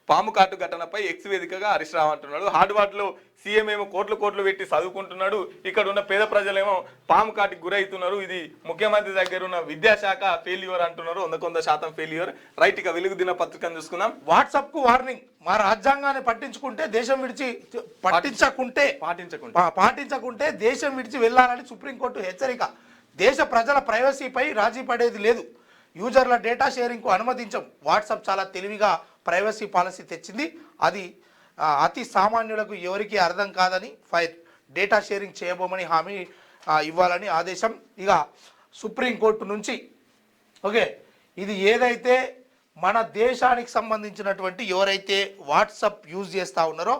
పాము కాటు ఘటనపై ఎక్స్ వేదికగా హరీష్ రావు అంటున్నాడు. హార్డ్వార్డ్ లో సీఎం ఏమో కోట్లు పెట్టి చదువుకుంటున్నాడు, ఇక్కడ ఉన్న పేద ప్రజలేమో పాము కాటికి గురవుతున్నారు. ఇది ముఖ్యమంత్రి దగ్గర ఉన్న విద్యాశాఖ ఫెయిల్యూర్ అంటున్నారు. 100% ఫెయిల్యూర్. రైట్. ఇక వెలుగు దిన పత్రికను చూసుకుందాం. వాట్సాప్ కు వార్నింగ్. మా రాజ్యాంగాన్ని పట్టించుకుంటే దేశం విడిచి పాటించకుంటే దేశం విడిచి వెళ్లాలని సుప్రీంకోర్టు హెచ్చరిక. దేశ ప్రజల ప్రైవసీపై రాజీ పడేది లేదు. యూజర్ల డేటా షేరింగ్ కు అనుమతించం. వాట్సాప్ చాలా తెలివిగా ప్రైవసీ పాలసీ తెచ్చింది. అది అతి సామాన్యులకు ఎవరికి అర్థం కాదని ఫైర్. డేటా షేరింగ్ చేయబోమని హామీ ఇవ్వాలని ఆదేశం. ఇక సుప్రీంకోర్టు నుంచి ఓకే, ఇది ఏదైతే మన దేశానికి సంబంధించినటువంటి ఎవరైతే వాట్సాప్ యూజ్ చేస్తూ ఉన్నారో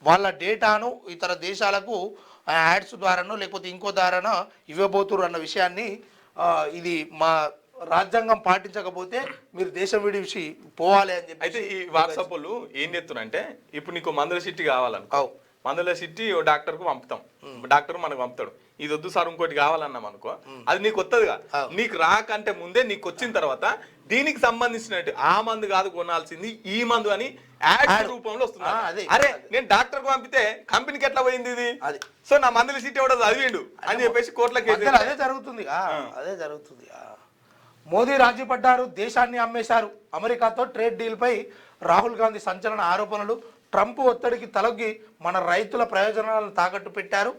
వాళ్ళ డేటాను ఇతర దేశాలకు యాడ్స్ ద్వారానో లేకపోతే ఇంకో ద్వారానో ఇవ్వబోతురు అన్న విషయాన్ని ఇది మా రాజ్యాంగం పాటించకపోతే మీరు దేశం విడిచి పోవాలి అని చెప్పి. అయితే ఈ వాట్సాప్ వాళ్ళు ఏం చేస్తున్నారంటే ఇప్పుడు నీకు మందుల సిట్టి కావాలనుకో, మందుల సిట్టి ఓ డాక్టర్ కు పంపుతాం, డాక్టర్ మనకు పంపుతాడు. ఇది వద్దు సార్ ఇంకోటి కావాలన్నాం అనుకో, అది నీకు వస్తుందిగా. నీకు రాకంటే ముందే నీకు వచ్చిన తర్వాత దీనికి సంబంధించినట్టు ఆ మందు కాదు కొనాల్సింది ఈ మందు అని యాడ్ రూపంలో వస్తుంది. అరే నేను డాక్టర్ కు పంపితే కంపెనీకి ఎట్లా పోయింది ఇది, సో నా మందుల సిట్టి ఎవడో చదివిండు అని చెప్పేసి కోర్టులకి అదే జరుగుతుంది. మోదీ రాజీ పడ్డారు, దేశాన్ని అమ్మేశారు. అమెరికాతో ట్రేడ్ డీల్పై రాహుల్ గాంధీ సంచలన ఆరోపణలు. ట్రంప్ ఒత్తిడికి తలొగ్గి మన రైతుల ప్రయోజనాలను తాకట్టు పెట్టారు.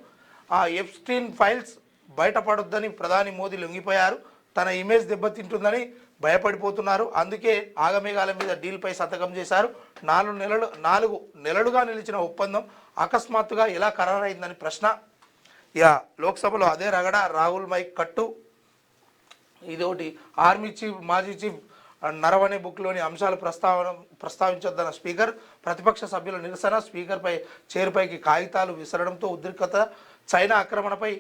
ఎప్స్టీన్ ఫైల్స్ బయటపడొద్దని ప్రధాని మోదీ లొంగిపోయారు. తన ఇమేజ్ దెబ్బతింటుందని భయపడిపోతున్నారు. అందుకే ఆగమేఘాల మీద డీల్పై సంతకం చేశారు. 4 నెలలుగా నిలిచిన ఒప్పందం అకస్మాత్తుగా ఎలా ఖరారైందని ప్రశ్న. ఇక లోక్సభలో అదే రగడ. రాహుల్ మైక్ కట్టు. ఇదొకటి. ఆర్మీ చీఫ్ మాజీ చీఫ్ నరవణే బుక్లోని అంశాలు ప్రస్తావించొద్దన్న స్పీకర్. ప్రతిపక్ష సభ్యుల నిరసన. స్పీకర్పై చైర్పైకి కాగితాలు విసరడంతో ఉద్రిక్తత. చైనా ఆక్రమణపై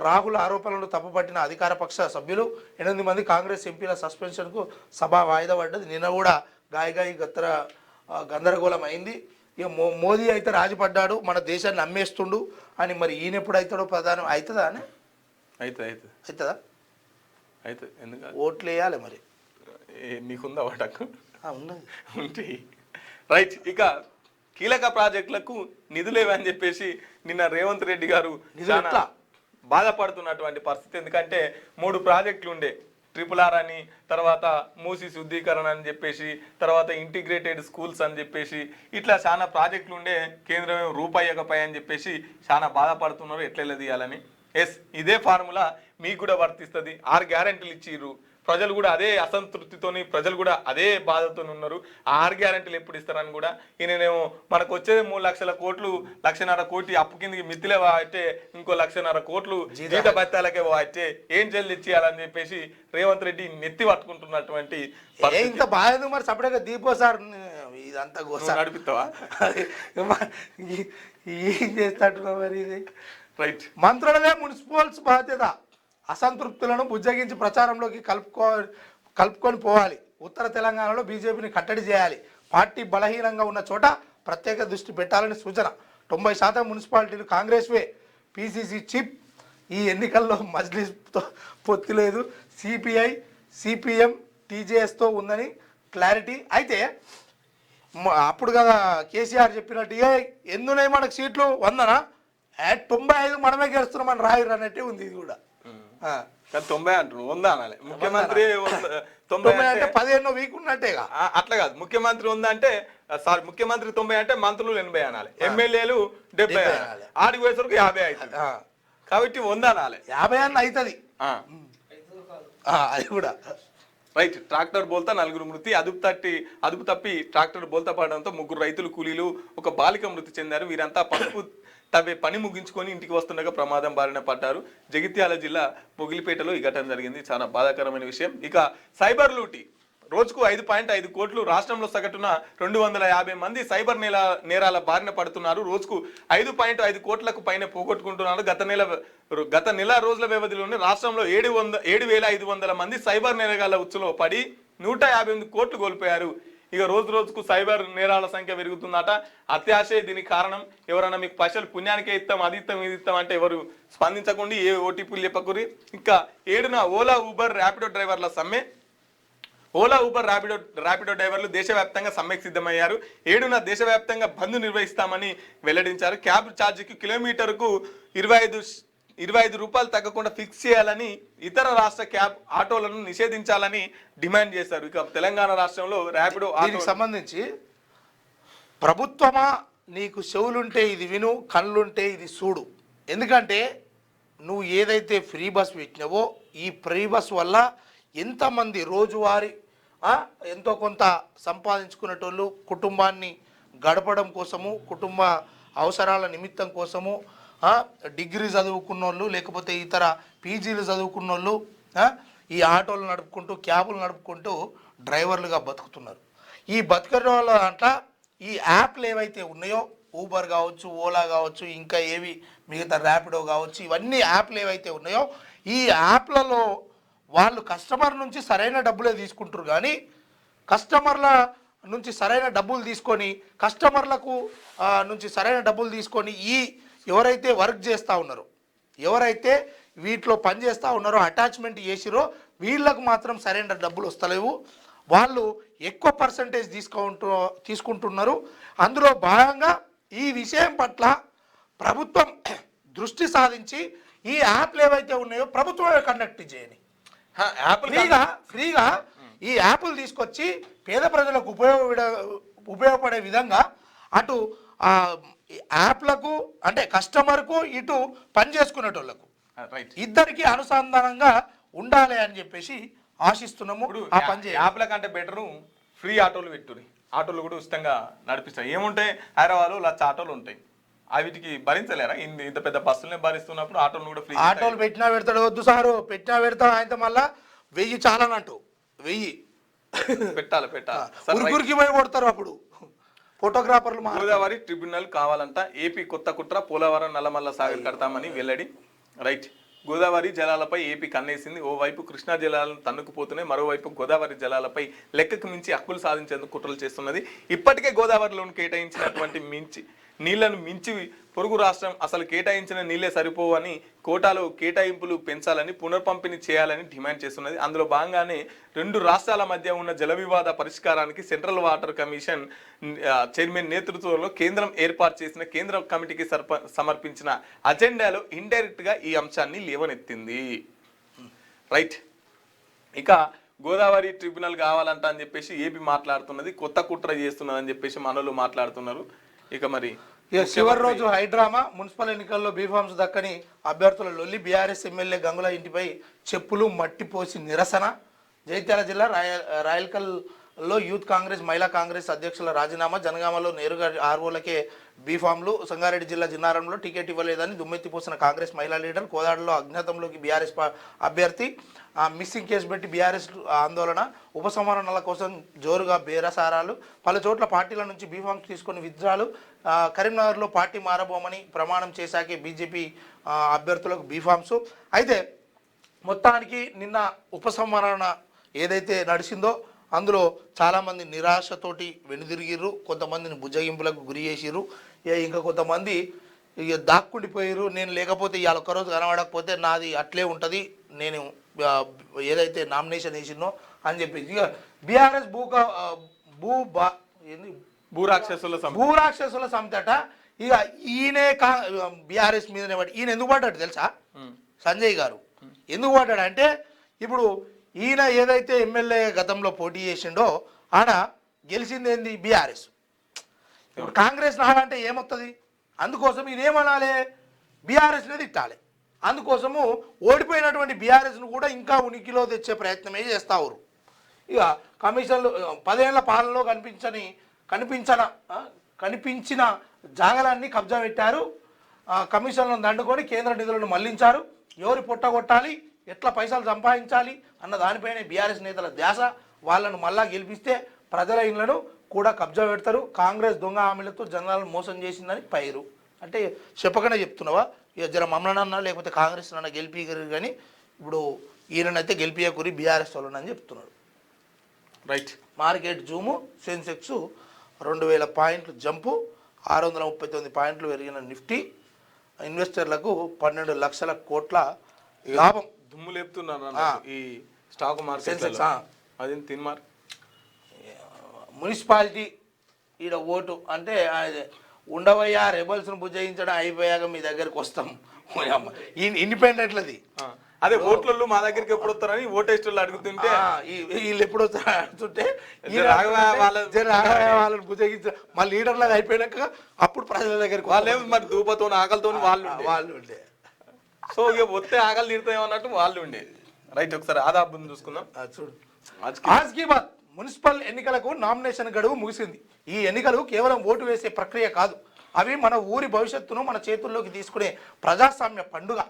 రాహుల్ ఆరోపణలు తప్పుపట్టిన అధికార పక్ష సభ్యులు. 8 మంది కాంగ్రెస్ ఎంపీల సస్పెన్షన్కు సభ వాయిదా పడ్డది. నిన్న కూడా గాయగాయి గందరగోళం అయింది. ఇక మోదీ అయితే రాజీపడ్డాడు, మన దేశాన్ని అమ్మేస్తుండు అని. మరి ఈయన ఎప్పుడు అవుతాడో ప్రధానం అవుతుందా అని? అవుతుందా? అయితే ఎందుకు ఓట్లు వేయాలి మరి. నీకుందా వాటకు? ఉన్నది ఉంటే రైట్. ఇక కీలక ప్రాజెక్టులకు నిధులేవని చెప్పేసి నిన్న రేవంత్ రెడ్డి గారు బాధపడుతున్నటువంటి పరిస్థితి. ఎందుకంటే 3 ప్రాజెక్టులు ఉండే, RRR అని, తర్వాత మూసి శుద్ధీకరణ అని చెప్పేసి, తర్వాత ఇంటిగ్రేటెడ్ స్కూల్స్ అని చెప్పేసి, ఇట్లా చాలా ప్రాజెక్టులు ఉండే. కేంద్రం రూపాయకపై అని చెప్పేసి చాలా బాధపడుతున్నారు ఎట్లా తీయాలని. ఎస్, ఇదే ఫార్ములా మీకు కూడా వర్తిస్తుంది. 6 గ్యారెంటీలు ఇచ్చిర్రు. ప్రజలు కూడా అదే అసంతృప్తితోని, ప్రజలు కూడా అదే బాధతో ఉన్నారు. 6 గ్యారెంటీలు ఎప్పుడు ఇస్తారని కూడా ఈయనేమో మనకు వచ్చేది 3 లక్షల కోట్లు, 1.5 కోటి అప్పు కిందకి మిత్తిలే వాటే, ఇంకో 1.5 కోట్లు జీత భత్యాలకే వాటే, ఏం జల్ది ఇచ్చేయాలని చెప్పేసి రేవంత్ రెడ్డి నెత్తి పట్టుకుంటున్నటువంటి. ఇంత బాధ మరి సపరేట్గా దీపో సార్ ఇదంతా నడిపిస్తావా? ఏం చేస్తాడు మరి ఇది? రైట్. మంత్రులదే మున్సిపల్స్ బాధ్యత. అసంతృప్తులను బుజ్జగించి ప్రచారంలోకి కలుపుకొని పోవాలి. ఉత్తర తెలంగాణలో బీజేపీని కట్టడి చేయాలి. పార్టీ బలహీనంగా ఉన్న చోట ప్రత్యేక దృష్టి పెట్టాలని సూచన. 90% మున్సిపాలిటీలు కాంగ్రెస్వే. PCC chief. ఈ ఎన్నికల్లో మజ్లిస్తో పొత్తు లేదు. సిపిఐ సిపిఎం టీజేఎస్తో ఉందని క్లారిటీ. అయితే అప్పుడు కదా కేసీఆర్ చెప్పినట్టు ఎందున్నాయి మనకు సీట్లు 100నా 95 మనమే గెలుస్తున్నామని రాయరు అన్నట్టే ఉంది. ఇది కూడా 90 అంటున్నాడు, 100 అనాలి. ముఖ్యమంత్రి 90 అంటే 15 వీక్ ఉన్నట్టేగా. అట్లా కాదు, ముఖ్యమంత్రి 100 అంటే సారీ ముఖ్యమంత్రి 90 అంటే మంత్రులు 80 అనాలి, ఎమ్మెల్యేలు 70 అనాలి, ఆడికి పోయేసరికి 50 అవుతుంది. కాబట్టి 100 అనాలి, 50 అన్న అవుతుంది. అది కూడా రైట్. ట్రాక్టర్ బోల్తా 4 మృతి. అదుపు తప్పి ట్రాక్టర్ బోల్తా పడడంతో 3 రైతులు కూలీలు, ఒక బాలిక మృతి చెందారు. వీరంతా పసుపు తవ్వే పని ముగించుకొని ఇంటికి వస్తుండగా ప్రమాదం బారిన పడ్డారు. జగిత్యాల జిల్లా మొగిలిపేటలో ఈ ఘటన జరిగింది. చాలా బాధాకరమైన విషయం. ఇక సైబర్ లూటీ రోజుకు 5.5 కోట్లు, రాష్ట్రంలో సగటున 250 మంది సైబర్ నేరాల బారిన పడుతున్నారు. రోజుకు 5.5 కోట్లకు పైన పోగొట్టుకుంటున్నారు. గత నెల రోజుల వ్యవధిలోనే రాష్ట్రంలో 7,500 మంది సైబర్ నేరగాళ్ల ఉచ్చులో పడి 158 కోట్లు కోల్పోయారు. ఇక రోజు రోజుకు సైబర్ నేరాల సంఖ్య పెరుగుతుందట. అత్యాశే దీనికి కారణం. ఎవరైనా మీకు పైసలు పుణ్యానికే ఇస్తాం, అది ఇస్తాం, ఇది ఇస్తాం అంటే ఎవరు స్పందించకుండా ఏ ఓటీపీలు చెప్పకూరి. ఇంకా 7న ఓలా, ఊబర్, ర్యాపిడో డ్రైవర్ల సమ్మె. ఓలా, ఊబర్, ర్యాపిడో డ్రైవర్లు దేశవ్యాప్తంగా సమ్మెకు సిద్ధమయ్యారు. 7న దేశవ్యాప్తంగా బంద్ నిర్వహిస్తామని వెల్లడించారు. క్యాబ్ ఛార్జీకి కిలోమీటర్కు 25 రూపాయలు తగ్గకుండా ఫిక్స్ చేయాలని, ఇతర రాష్ట్ర క్యాబ్ ఆటోలను నిషేధించాలని డిమాండ్ చేశారు. ఇక తెలంగాణ రాష్ట్రంలో ర్యాపిడో దీనికి సంబంధించి ప్రభుత్వమా నీకు చెవులుంటే ఇది విను, కళ్ళుంటే ఇది చూడు. ఎందుకంటే నువ్వు ఏదైతే ఫ్రీ బస్ పెట్టినావో ఈ ఫ్రీ బస్ వల్ల ఎంతమంది రోజువారీ ఎంతో కొంత సంపాదించుకునేటోళ్ళు కుటుంబాన్ని గడపడం కోసము, కుటుంబ అవసరాల నిమిత్తం కోసము, డిగ్రీ చదువుకున్నోళ్ళు లేకపోతే ఇతర పీజీలు చదువుకున్నోళ్ళు ఈ ఆటోలు నడుపుకుంటూ, క్యాబులు నడుపుకుంటూ డ్రైవర్లుగా బతుకుతున్నారు. ఈ బతుకున్న వాళ్ళ దాంట్లో ఈ యాప్లు ఏవైతే ఉన్నాయో, ఊబర్ కావచ్చు, ఓలా కావచ్చు, ఇంకా ఏవి మిగతా ర్యాపిడో కావచ్చు, ఇవన్నీ యాప్లు ఏవైతే ఉన్నాయో ఈ యాప్లలో వాళ్ళు కస్టమర్ నుంచి సరైన డబ్బులే తీసుకుంటారు. కానీ కస్టమర్ల నుంచి సరైన డబ్బులు తీసుకొని, కస్టమర్లకు నుంచి సరైన డబ్బులు తీసుకొని ఈ ఎవరైతే వర్క్ చేస్తూ ఉన్నారో, ఎవరైతే వీటిలో పని చేస్తూ ఉన్నారో, అటాచ్మెంట్ చేసిరో వీళ్ళకు మాత్రం సరైన డబ్బులు వస్తలేవు. వాళ్ళు ఎక్కువ పర్సంటేజ్ తీసుకుంటున్నారు. అందులో భాగంగా ఈ విషయం పట్ల ప్రభుత్వం దృష్టి సాధించి ఈ యాప్లు ఏవైతే ఉన్నాయో ప్రభుత్వమే కండక్ట్ చేయని, ఫ్రీగా ఈ యాప్లు తీసుకొచ్చి పేద ప్రజలకు ఉపయోగపడే విధంగా అటు యాప్లకు అంటే కస్టమర్కు, ఇటు పని చేసుకునేటోళ్లకు ఇద్దరికి అనుసంధానంగా ఉండాలి అని చెప్పేసి ఆశిస్తున్నాము. ఆ పని యాప్ల కంటే బెటరు ఫ్రీ ఆటోలు పెట్టుర్రి. ఆటోలు కూడా ఉచితంగా నడిపిస్తాయి. ఏముంటాయి, హైదరాబాద్లో 1,00,000 ఆటోలు ఉంటాయి. వీటికి భరించలేరా? ఇంత పెద్ద బస్సులనే భరిస్తున్నప్పుడు ఆటోలు కూడా ఫ్రీ. ఆటోలు పెట్టినా పెడతాడు, వద్దు సారు పెట్టినా పెడతాడు, ఆయన మళ్ళా 1000 చాలనంటూ 1000 పెట్టాలి. ఉరికి పోయి కొడతారు అప్పుడు ఫోటోగ్రాఫర్లు. గోదావరి ట్రిబ్యునల్ కావాలంట. ఏపీ కొత్త కుట్ర, పోలవరం నల్లమల్ల సాగర్ కడతామని వెల్లడి. రైట్. గోదావరి జలాలపై ఏపీ కన్నేసింది. ఓవైపు కృష్ణా జలాలను తన్నుకుపోతున్నాయి, మరోవైపు గోదావరి జలాలపై లెక్కకు మించి హక్కులు సాధించేందుకు కుట్రలు చేస్తున్నది. ఇప్పటికే గోదావరిలోను కేటాయించినటువంటి నీళ్లను మించి పొరుగు రాష్ట్రం అసలు కేటాయించిన నీళ్లే సరిపోవు అని కోటాలో కేటాయింపులు పెంచాలని, పునర్పంపిణీ చేయాలని డిమాండ్ చేస్తున్నది. అందులో భాగంగానే 2 రాష్ట్రాల మధ్య ఉన్న జల వివాద పరిష్కారానికి సెంట్రల్ వాటర్ కమిషన్ చైర్మన్ నేతృత్వంలో కేంద్రం ఏర్పాటు చేసిన కేంద్ర కమిటీకి సమర్పించిన అజెండాలో ఇండైరెక్ట్ గా ఈ అంశాన్ని లేవనెత్తింది. రైట్. ఇక గోదావరి ట్రిబ్యునల్ కావాలంట అని చెప్పేసి ఏపీ మాట్లాడుతున్నది, కొత్త కుట్ర చేస్తున్నది అని చెప్పేసి మనోళ్ళు మాట్లాడుతున్నారు. ఇక మరి చివరి రోజు హైడ్రామా, మున్సిపల్ ఎన్నికల్లో బీఫామ్స్ దక్కని అభ్యర్థుల లొల్లి, బీఆర్ఎస్ ఎమ్మెల్యే గంగుల ఇంటిపై చెప్పులు మట్టి పోసి నిరసన. జగిత్యాల జిల్లా రాయల్కల్లో యూత్ కాంగ్రెస్, మహిళా కాంగ్రెస్ అధ్యక్షుల రాజీనామా. జనగామలో నేరుగా ఆర్ఓలకే బీఫామ్లు. సంగారెడ్డి జిల్లా జిన్నారంలో టికెట్ ఇవ్వలేదని దుమ్మెత్తిపోసిన కాంగ్రెస్ మహిళా లీడర్. కోదాడలో అజ్ఞాతంలోకి బీఆర్ఎస్ అభ్యర్థి. మిస్సింగ్ కేసు పెట్టి బీఆర్ఎస్ ఆందోళన. ఉపసంహరణల కోసం జోరుగా బేరసారాలు. పలు చోట్ల పార్టీల నుంచి బీఫామ్స్ తీసుకొని విత్డ్రాలు. కరీంనగర్లో పార్టీ మారబోమని ప్రమాణం చేశాకే బీజేపీ అభ్యర్థులకు బీఫామ్స్. అయితే మొత్తానికి నిన్న ఉపసంహరణ ఏదైతే నడిచిందో అందులో చాలామంది నిరాశతోటి వెనుదిరిగిర్రు, కొంతమందిని బుజ్జగింపులకు గురి చేసిర్రు, ఇంకా కొంతమంది ఇక దాక్కుండిపోయారు. నేను లేకపోతే ఇవాళ ఒక్కరోజు కనబడకపోతే నాది అట్లే ఉంటుంది, నేను ఏదైతే నామినేషన్ వేసినో అని చెప్పేసి ఇక బీఆర్ఎస్ భూరాక్షసుల సమితట. ఇక ఈయనే బీఆర్ఎస్ మీదనే పడి ఈయన ఎందుకు పడ్డాడు తెలుసా? సంజయ్ గారు ఎందుకు పడ్డాడు అంటే, ఇప్పుడు ఈయన ఏదైతే ఎమ్మెల్యే గతంలో పోటీ చేసిండో ఆడ గెలిచింది ఏంది బీఆర్ఎస్. ఇప్పుడు కాంగ్రెస్ నాడంటే ఏమొస్తుంది? అందుకోసం ఈయన ఏమనాలి, బీఆర్ఎస్నే తిట్టాలి. అందుకోసము ఓడిపోయినటువంటి బీఆర్ఎస్ను కూడా ఇంకా ఉనికిలో తెచ్చే ప్రయత్నమే చేస్తారు. ఇక కమిషన్లు 10 ఏళ్ల పాలనలో కనిపించిన జాగలన్నీ కబ్జా పెట్టారు. కమిషన్లను దండుకొని కేంద్ర నిధులను మళ్లించారు. ఎవరి పొట్టగొట్టాలి, ఎట్లా పైసలు సంపాదించాలి అన్న దానిపైనే బీఆర్ఎస్ నేతల ధ్యాస. వాళ్ళను మళ్ళా గెలిపిస్తే ప్రజల ఇళ్లను కూడా కబ్జా పెడతారు. కాంగ్రెస్ దొంగ హామీలతో జనాలను మోసం చేసిందని పైరు. అంటే చెప్పకనే చెప్తున్నావా? ఇక జర మమ్మల్ని లేకపోతే కాంగ్రెస్ నన్న గెలిపియగరు, కానీ ఇప్పుడు ఈయననైతే గెలిపియకూరి బీఆర్ఎస్ వాళ్ళని చెప్తున్నాడు. రైట్. మార్కెట్ జూము, సెన్సెక్స్ 2000 పాయింట్లు జంపు, 639 పాయింట్లు పెరిగిన నిఫ్టీ, ఇన్వెస్టర్లకు 12 లక్షల కోట్ల లాభం. దుమ్ము లేపుతున్నారు ఈ స్టాక్ మార్కెట్. అది తిన్మార్ మున్సిపాలిటీ ఈడ ఓటు అంటే ఉండవయ్యా, రెబల్స్ను బుజ్జగించడం అయిపోయాక మీ దగ్గరికి వస్తాం. ఇండిపెండెంట్లది. అదే ఓట్లలో మా దగ్గరికి ఎప్పుడు వస్తారని ఓటేస్టర్లు అడుగుతుంటే వీళ్ళు ఎప్పుడు వస్తారు అడుగుతుంటే వాళ్ళని బుజ్జగించ మళ్ళీ లీడర్లాగా అయిపోయాక అప్పుడు ప్రజల దగ్గరికి వాళ్ళే మరి దూపతో ఆకలితో వాళ్ళు ఉండే. సో ఇక వస్తే ఆకలి తీరుతాయన్నట్టు వాళ్ళు ఉండేది. రైట్. ఒకసారి ఆదాబుని చూసుకుందాం. చూడు, ఆజ్ కీ బాత్. మున్సిపల్ ఎన్నికలకు నామినేషన్ గడువు ముగిసింది. ఈ ఎన్నికలు కేవలం ఓటు వేసే ప్రక్రియ కాదు, అవి మన ఊరి భవిష్యత్తును మన చేతుల్లోకి తీసుకునే ప్రజాస్వామ్య పండుగ.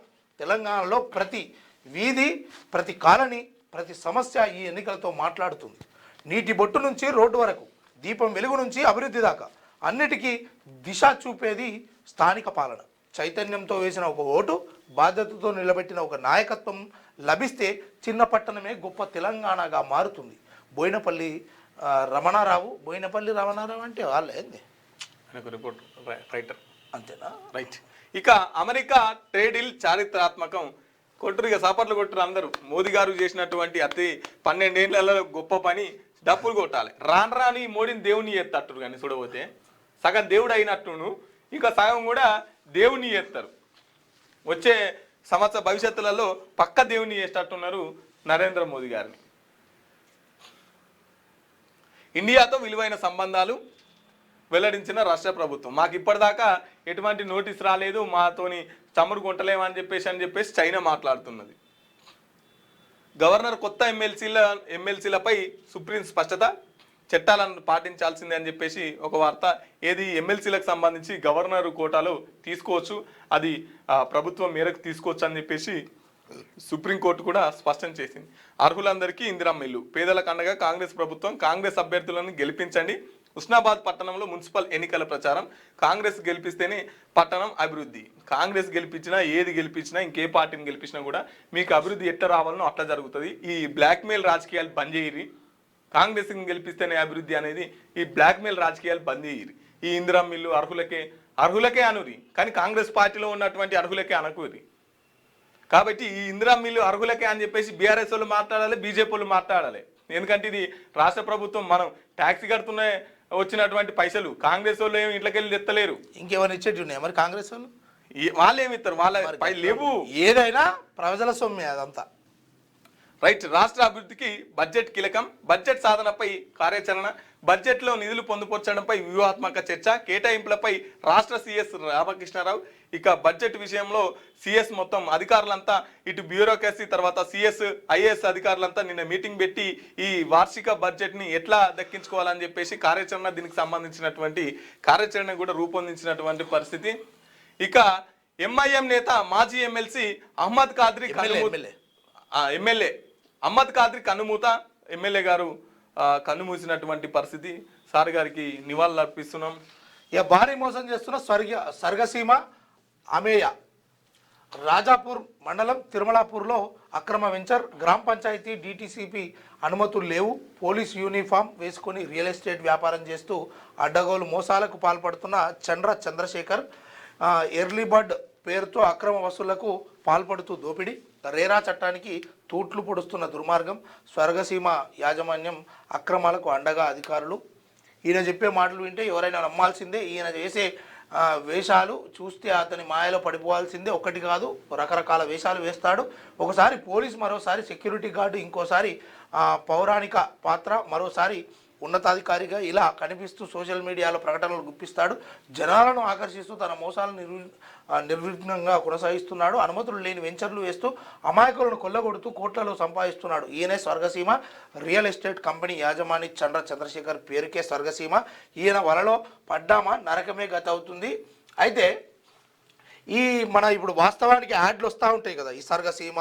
తెలంగాణలో ప్రతి వీధి, ప్రతి కాలనీ, ప్రతి సమస్య ఈ ఎన్నికలతో మాట్లాడుతుంది. నీటి బొట్టు నుంచి రోడ్డు వరకు, దీపం వెలుగు నుంచి అభివృద్ధి దాకా అన్నిటికీ దిశ చూపేది స్థానిక పాలన. చైతన్యంతో వేసిన ఒక ఓటు, బాధ్యతతో నిలబెట్టిన ఒక నాయకత్వం లభిస్తే చిన్న పట్టణమే గొప్ప తెలంగాణగా మారుతుంది. బోయినపల్లి రమణారావు అంటే వాళ్ళు ఏంది రిపోర్ట్ రైటర్ అంతేనా? రైట్. ఇక అమెరికా ట్రేడ్ డీల్ చారిత్రాత్మకం. కొట్టురు, ఇక సాపట్లు కొట్టురు అందరూ. మోదీ గారు చేసినటువంటి అతి 12 ఏళ్లలో గొప్ప పని డప్పులు కొట్టాలి. రాని మోడీని దేవుని ఎత్తట్టురు, కానీ చూడబోతే సగం దేవుడు అయినట్టును, ఇంకా సగం కూడా దేవుని ఎత్తారు. వచ్చే సంవత్సర భవిష్యత్తులలో పక్క దేవుని చేసేటట్టున్నారు నరేంద్ర మోదీ గారిని. ఇండియాతో విలువైన సంబంధాలు వెల్లడించిన రాష్ట్ర ప్రభుత్వం. మాకు ఇప్పటిదాకా ఎటువంటి నోటీస్ రాలేదు, మాతోని చమురు కొంటలేమని చెప్పేసి చైనా మాట్లాడుతున్నది. గవర్నర్ కొత్త ఎమ్మెల్సీలపై సుప్రీం స్పష్టత, చట్టాలను పాటించాల్సిందే అని చెప్పేసి ఒక వార్త. ఏది ఎమ్మెల్సీలకు సంబంధించి గవర్నర్ కోటాలో తీసుకోవచ్చు, అది ప్రభుత్వం మేరకు తీసుకోవచ్చు అని చెప్పేసి సుప్రీంకోర్టు కూడా స్పష్టం చేసింది. అర్హులందరికీ ఇందిరమ్మ ఇల్లు, పేదల కండగా కాంగ్రెస్ ప్రభుత్వం, కాంగ్రెస్ అభ్యర్థులను గెలిపించండి. హుస్నాబాద్ పట్టణంలో మున్సిపల్ ఎన్నికల ప్రచారం. కాంగ్రెస్ గెలిపిస్తేనే పట్టణం అభివృద్ధి. కాంగ్రెస్ గెలిపించినా, ఏది గెలిపించినా, ఇంకే పార్టీని గెలిపించినా కూడా మీకు అభివృద్ధి ఎట్లా రావాలనో అట్లా జరుగుతుంది. ఈ బ్లాక్మెయిల్ రాజకీయాలు బంద్ చేయరి. కాంగ్రెస్ని గెలిపిస్తేనే అభివృద్ధి అనేది ఈ బ్లాక్మెయిల్ రాజకీయాలు బంద్ చేయరి. ఈ ఇందిరమ్మ ఇల్లు అర్హులకే అనురి, కానీ కాంగ్రెస్ పార్టీలో ఉన్నటువంటి అర్హులకే అనకూరి. కాబట్టి ఈ ఇందిరమ్మ ఇల్లు అర్హులకే అని చెప్పేసి బీఆర్ఎస్ వాళ్ళు మాట్లాడాలి, బీజేపీ వాళ్ళు మాట్లాడాలి. ఎందుకంటే ఇది రాష్ట్ర ప్రభుత్వం, మనం ట్యాక్స్ కడుతున్న వచ్చినటువంటి పైసలు కాంగ్రెస్ వాళ్ళు ఏమి ఇంట్లోకి వెళ్ళి తెత్తలేరు. ఇంకేమైనా ఇచ్చేటి ఉన్నాయి మరి కాంగ్రెస్ వాళ్ళు? వాళ్ళు ఏమి ఇస్తారు, వాళ్ళ లేవు. ఏదైనా ప్రజల సొమ్మే అదంతా. రైట్. రాష్ట్ర అభివృద్ధికి బడ్జెట్ కీలకం. బడ్జెట్ సాధనపై కార్యాచరణ, బడ్జెట్లో నిధులు పొందుపరచడంపై వ్యూహాత్మక చర్చ, కేటాయింపులపై రాష్ట్ర సీఎస్ రామకృష్ణారావు. ఇక బడ్జెట్ విషయంలో సీఎస్ మొత్తం అధికారులంతా, ఇటు బ్యూరోక్రసీ, తర్వాత సీఎస్, ఐఏఎస్ అధికారులంతా నిన్న మీటింగ్ పెట్టి ఈ వార్షిక బడ్జెట్ని ఎట్లా దక్కించుకోవాలని చెప్పేసి కార్యాచరణ, దీనికి సంబంధించినటువంటి కార్యాచరణ కూడా రూపొందించినటువంటి పరిస్థితి. ఇక ఎంఐఎం నేత మాజీ ఎమ్మెల్సీ అహ్మద్ ఖాద్రీ ఎమ్మెల్యే అహ్మద్ ఖాద్రీ కన్నుమూత. ఎమ్మెల్యే గారు కన్నుమూసినటువంటి పరిస్థితి. సార్ గారికి నివాళులు అర్పిస్తున్నాం. ఇక భారీ మోసం చేస్తున్న స్వర్గసీమ అమేయ. రాజాపూర్ మండలం తిరుమలాపూర్లో అక్రమ వెంచర్. గ్రామ పంచాయతీ DTCP అనుమతులు లేవు. పోలీస్ యూనిఫామ్ వేసుకొని రియల్ ఎస్టేట్ వ్యాపారం చేస్తూ అడ్డగోలు మోసాలకు పాల్పడుతున్న చంద్రశేఖర్. ఎర్లీ బర్డ్ పేరుతో అక్రమ వసూళ్లకు పాల్పడుతూ దోపిడీ. రేరా చట్టానికి తూట్లు పొడుస్తున్న దుర్మార్గం. స్వర్గసీమ యాజమాన్యం అక్రమాలకు అండగా అధికారులు. ఈయన చెప్పే మాటలు వింటే ఎవరైనా నమ్మాల్సిందే. ఈయన చేసే వేషాలు చూస్తే అతని మాయలో పడిపోవాల్సిందే. ఒకటి కాదు, రకరకాల వేషాలు వేస్తాడు. ఒకసారి పోలీస్, మరోసారి సెక్యూరిటీ గార్డు, ఇంకోసారి పౌరాణిక పాత్ర, మరోసారి ఉన్నతాధికారిగా ఇలా కనిపిస్తూ సోషల్ మీడియాలో ప్రకటనలు గుప్పిస్తాడు. జనాలను ఆకర్షిస్తూ తన మోసాలను నిర్విఘ్నంగా కొనసాగిస్తున్నాడు. అనుమతులు లేని వెంచర్లు వేస్తూ అమాయకులను కొల్లగొడుతూ కోట్లలో సంపాదిస్తున్నాడు. ఈయనే Swargaseema real estate company యాజమాని Chandrasekhar. పేరుకే స్వర్గసీమ. ఈయన వలలో పడ్డామా నరకమే గత అవుతుంది. అయితే ఈ మన ఇప్పుడు వాస్తవానికి యాడ్లు వస్తూ ఉంటాయి కదా, ఈ సర్గసీమ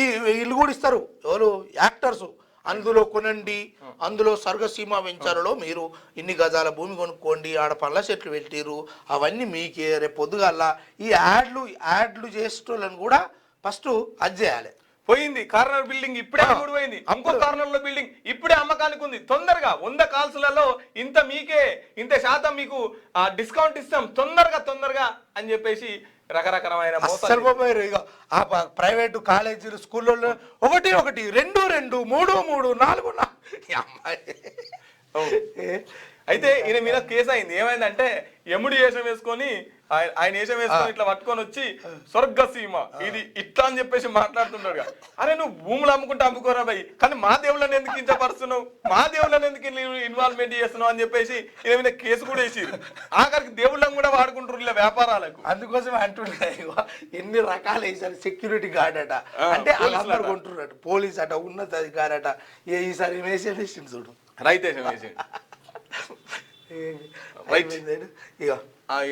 ఈ వీళ్ళు కూడా ఇస్తారు ఎవరు యాక్టర్స్, అందులో కొనండి, అందులో సర్గసీమ వెంచర్లో మీరు ఇన్ని గజాల భూమి కొనుక్కోండి, ఆడ పండ్ల చెట్లు పెట్టిరు, అవన్నీ మీకే. రేపు పొద్దుగల్లా ఈ యాడ్లు చేసేటోళ్ళని కూడా ఫస్ట్ అది చేయాలి. పోయింది కార్నర్ బిల్డింగ్ ఇప్పుడే అమ్ముడు పోయింది, ఇంకో కార్నర్ లో బిల్డింగ్ ఇప్పుడే అమ్మకానికి ఉంది. తొందరగా 100 కాల్స్లలో ఇంత మీకే, ఇంత శాతం మీకు డిస్కౌంట్ ఇస్తాం తొందరగా అని చెప్పేసి రకరకమైన ప్రైవేటు కాలేజీలు స్కూళ్ళలో ఒకటి 2 2 3 3 4 అమ్మాయి. అయితే ఈయన మీద కేసు అయింది. ఏమైందంటే ఎముడి వేషం వేసుకొని ఆయన వేషం వేసుకొని ఇట్లా పట్టుకొని వచ్చి స్వర్గసీమ ఇది ఇట్లా అని చెప్పేసి మాట్లాడుతుంటాడు. అరే నువ్వు భూములు అమ్ముకోరా భయ్, కానీ మా దేవుళ్ళని ఎందుకు ఇంతపరుస్తున్నావు, మా దేవుళ్ళని ఎందుకు ఇన్వాల్వ్మెంట్ చేస్తున్నావు అని చెప్పేసి ఈయన మీద కేసు కూడా వేసి ఆఖరికి దేవుళ్ళని కూడా వాడుకుంటారు ఇలా వ్యాపారాలకు. అందుకోసం అంటున్నాయి ఎన్ని రకాలు వేసారు. సెక్యూరిటీ గార్డ్ అట, అంటే అందరు కొంటున్నాడు, పోలీస్ అట, ఉన్నతాధికారి అట. ఈసారి వేసేసి చూడు రైతేషం వేసి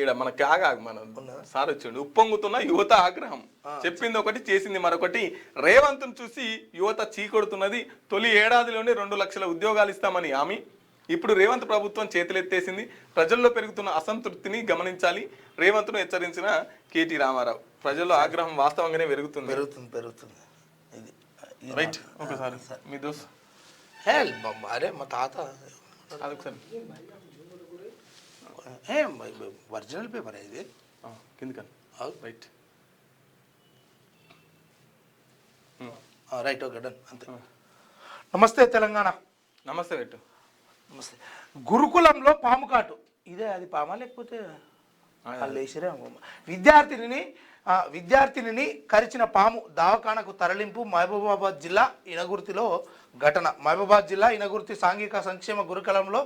ఈడ మన క్యాగాగు మన సార్ వచ్చిండు. ఉప్పొంగుతున్న యువత ఆగ్రహం, చెప్పింది ఒకటి చేసింది మరొకటి. రేవంత్ను చూసి యువత చీకొడుతున్నది. తొలి ఏడాదిలోనే 2 లక్షల ఉద్యోగాలు ఇస్తామని హామీ ఇప్పుడు రేవంత్ ప్రభుత్వం చేతులెత్తేసింది. ప్రజల్లో పెరుగుతున్న అసంతృప్తిని గమనించాలి, రేవంత్ను హెచ్చరించిన కేటీ రామారావు. ప్రజల్లో ఆగ్రహం వాస్తవంగానే పెరుగుతుంది. రైట్ ఒకసారి మీ దోస్త్ అరే మా తాత అదొకసారి ఒరిజినల్ పేపర్ ఇది కిందకని రైట్ రైట్ ఓకే డన్ అంతే. నమస్తే తెలంగాణ. నమస్తే పెట్టు. నమస్తే. గురుకులంలో పాము కాటు, ఇదే అది పామా లేకపోతే లేచిరే? విద్యార్థినిని కరిచిన పాము దవాఖానకు తరలింపు. మహబూబాబాద్ జిల్లా ఇనగుర్తిలో ఘటన. మహబూబాబాద్ జిల్లా ఇనగుర్తి సాంఘిక సంక్షేమ గురుకులంలో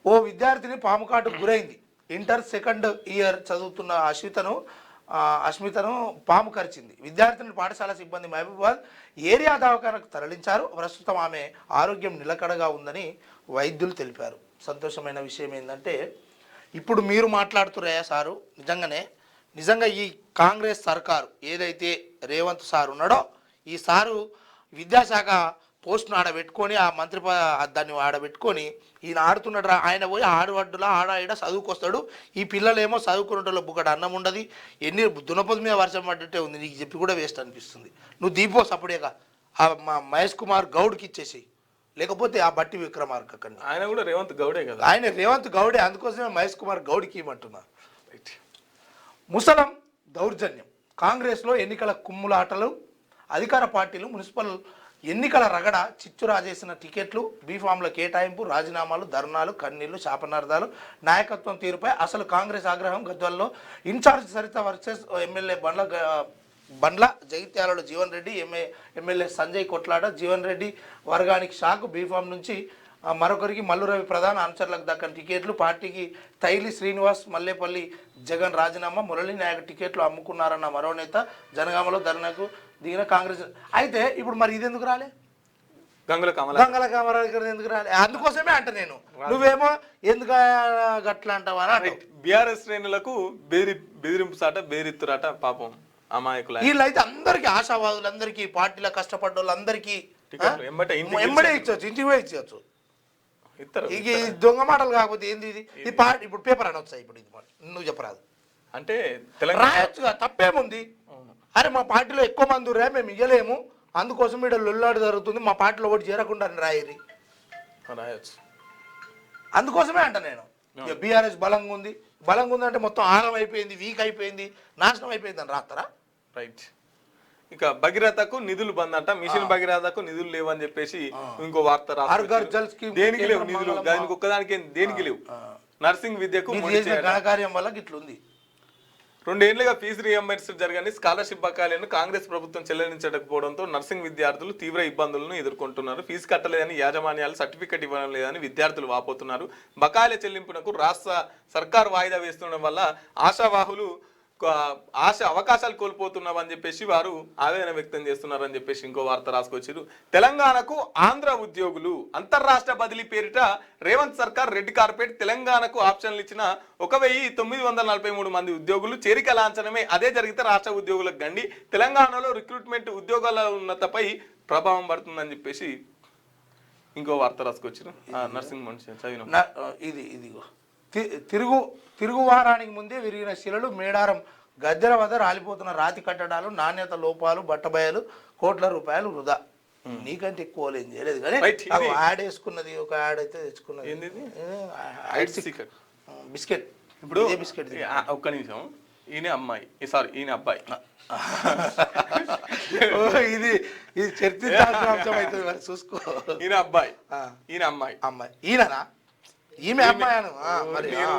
ఓ విద్యార్థిని పాము కాటుకు గురైంది. ఇంటర్ సెకండ్ ఇయర్ చదువుతున్న అస్మితను పాము కరిచింది. విద్యార్థిని పాఠశాల సిబ్బంది మహబూబాబాద్ ఏరియా దవాఖానకు తరలించారు. ప్రస్తుతం ఆమె ఆరోగ్యం నిలకడగా ఉందని వైద్యులు తెలిపారు. సంతోషమైన విషయం ఏంటంటే ఇప్పుడు మీరు మాట్లాడుతున్నాయా సారు, నిజంగా ఈ కాంగ్రెస్ సర్కారు ఏదైతే రేవంత్ సార్ ఉన్నాడో, ఈ సారు విద్యాశాఖ పోస్ట్ను ఆడబెట్టుకొని ఆ మంత్రి దాన్ని ఆడబెట్టుకొని ఈయన ఆడుతున్నాడు. ఆయన పోయి ఆడవడ్డులా ఆడ చదువుకొస్తాడు. ఈ పిల్లలేమో చదువుకున్నట్లో బుక్కడు అన్నం ఉండదు, ఎన్ని దునపది మీద వర్షం పడ్డట్టే ఉంది. నీకు చెప్పి కూడా వేస్ట్ అనిపిస్తుంది. నువ్వు దీపో సపడేగా మా మహేష్ కుమార్ గౌడ్కి ఇచ్చేసి, లేకపోతే ఆ బట్టి విక్రమార్క కన్నా. ఆయన కూడా రేవంత్ గౌడే కదా. ఆయన రేవంత్ గౌడే, అందుకోసమే మహేష్ కుమార్ గౌడ్కి ఇవ్వమంటున్నా. ముసలం దౌర్జన్యం. కాంగ్రెస్లో ఎన్నికల కుమ్ములాటలు, అధికార పార్టీలు మున్సిపల్ ఎన్నికల రగడ, చిచ్చు రాజేసిన టికెట్లు, బీఫామ్ల కేటాయింపు, రాజీనామాలు, ధర్నాలు, కన్నీళ్లు, శాపనార్థాలు, నాయకత్వం తీరుపై అసలు కాంగ్రెస్ ఆగ్రహం. గద్వాల్లో ఇన్ఛార్జ్ సరిత వర్సెస్ ఎమ్మెల్యే బండ్ల జగిత్యాలలో జీవన్ రెడ్డి, ఎమ్మెల్యే సంజయ్ కొట్లాడ. జీవన్ రెడ్డి వర్గానికి షాక్. బీఫామ్ నుంచి మరొకరికి మల్లురవి ప్రధాన అనుచరులకు దక్కని టికెట్లు. పార్టీకి తైలి శ్రీనివాస్, మల్లేపల్లి జగన్ రాజీనామా. మురళీ నాయక్ టికెట్లు అమ్ముకున్నారన్న మరో నేత. జనగామలో ధర్నాకు దిగిన కాంగ్రెస్. అయితే ఇప్పుడు మరి ఇది ఎందుకు రాలే? గంగుల కామరాజు ఎందుకు రాలే? అందుకోసమే అంట నేను, నువ్వేమో ఎందుకు గట్లా అంటావా? బీఆర్ఎస్ శ్రేణులకు బెదిరింపు సాట, బెదిరిత్తురాట పాపం అమాయకులు. వీళ్ళైతే అందరికీ, ఆశావాదులందరికీ, పార్టీలో కష్టపడ్డ వాళ్ళందరికీ ఎంబడే ఇచ్చవచ్చు, ఇంటికి పోయి ఇచ్చవచ్చు. ఇక దొంగ మాటలు కాకపోతే ఏంది ఇది? ఇప్పుడు పేపర్ అని వచ్చాయి. ఇప్పుడు ఇది నువ్వు చెప్పరాదు అంటే రాయొచ్చుగా, తప్పేముంది? అరే మా పార్టీలో ఎక్కువ మంది రా, మేము ఇయ్యలేము, అందుకోసం ఇక్కడ లొల్లాడు జరుగుతుంది, మా పార్టీలో ఒకటి చేరకుండా రాయరి రాయొచ్చు. అందుకోసమే అంట నేను. బీఆర్ఎస్ బలంగా ఉంది అంటే మొత్తం ఆగం అయిపోయింది, వీక్ అయిపోయింది, నాశనం అయిపోయింది అని రాస్తారా? రైట్. ఇక భగీరథకు నిధులు బంద్ అంట. మిషన్ భగీరథకు నిధులు లేవని చెప్పేసి ఇంకో వార్త రాస్తారు. దేనికి లేవు నిధులు, దానికి ఒక్కదానికి దేనికి లేవు. నర్సింగ్ విద్యకు ఘనకార్యం వల్ల గిట్లుంది. 2 ఏళ్లుగా ఫీజు రియంబర్స్మెంట్ జరగని స్కాలర్షిప్ బకాయిలను కాంగ్రెస్ ప్రభుత్వం చెల్లించకపోవడంతో నర్సింగ్ విద్యార్థులు తీవ్ర ఇబ్బందులను ఎదుర్కొంటున్నారు. ఫీజు కట్టలేదని యాజమాన్యాలు సర్టిఫికెట్ ఇవ్వడం లేదని విద్యార్థులు వాపోతున్నారు. బకాయిల చెల్లింపునకు రాష్ట్ర సర్కారు వాయిదా వేస్తుండడం వల్ల ఆశావాహులు అవకాశాలు కోల్పోతున్నామని చెప్పేసి వారు ఆవేదన వ్యక్తం చేస్తున్నారని చెప్పేసి ఇంకో వార్త రాసుకొచ్చారు. తెలంగాణకు ఆంధ్ర ఉద్యోగులు అంతర్రాష్ట్ర బదిలీ పేరిట రేవంత్ సర్కార్ రెడ్ కార్పెట్. తెలంగాణకు ఆప్షన్లు ఇచ్చిన 1943 మంది ఉద్యోగులు చేరిక లాంఛనమే. అదే జరిగితే రాష్ట్ర ఉద్యోగులకు గండి. తెలంగాణలో రిక్రూట్మెంట్ ఉద్యోగాల ఉన్నతపై ప్రభావం పడుతుందని చెప్పేసి ఇంకో వార్త రాసుకొచ్చారు. నర్సింగ్ మనిషి చదివిన ఇదిగో తిరుగువారానికి ముందే విరిగిన శిలలు, మేడారం గద్దెల వద్ద రాలిపోతున్న రాతి కట్టడాలు, నాణ్యత లోపాలు, బట్టబయలు, కోట్ల రూపాయలు వృధా. నీకంటే ఎక్కువ ఏం చేయలేదు కానీ యాడ్ వేసుకున్నది, ఒక యాడ్ అయితే తెచ్చుకున్నది బిస్కెట్. ఇప్పుడు బిస్కెట్ ఒక్క నిమిషం. ఈయన అమ్మాయి, సారీ ఈయన అబ్బాయి. ఇది ఇది చర్చించాల్సిన అంశం అవుతుంది మరి చూసుకో. ఈయన అబ్బాయి, ఈయన అమ్మాయి. అమ్మాయి ఈయననా? ఈమె అమ్మాయి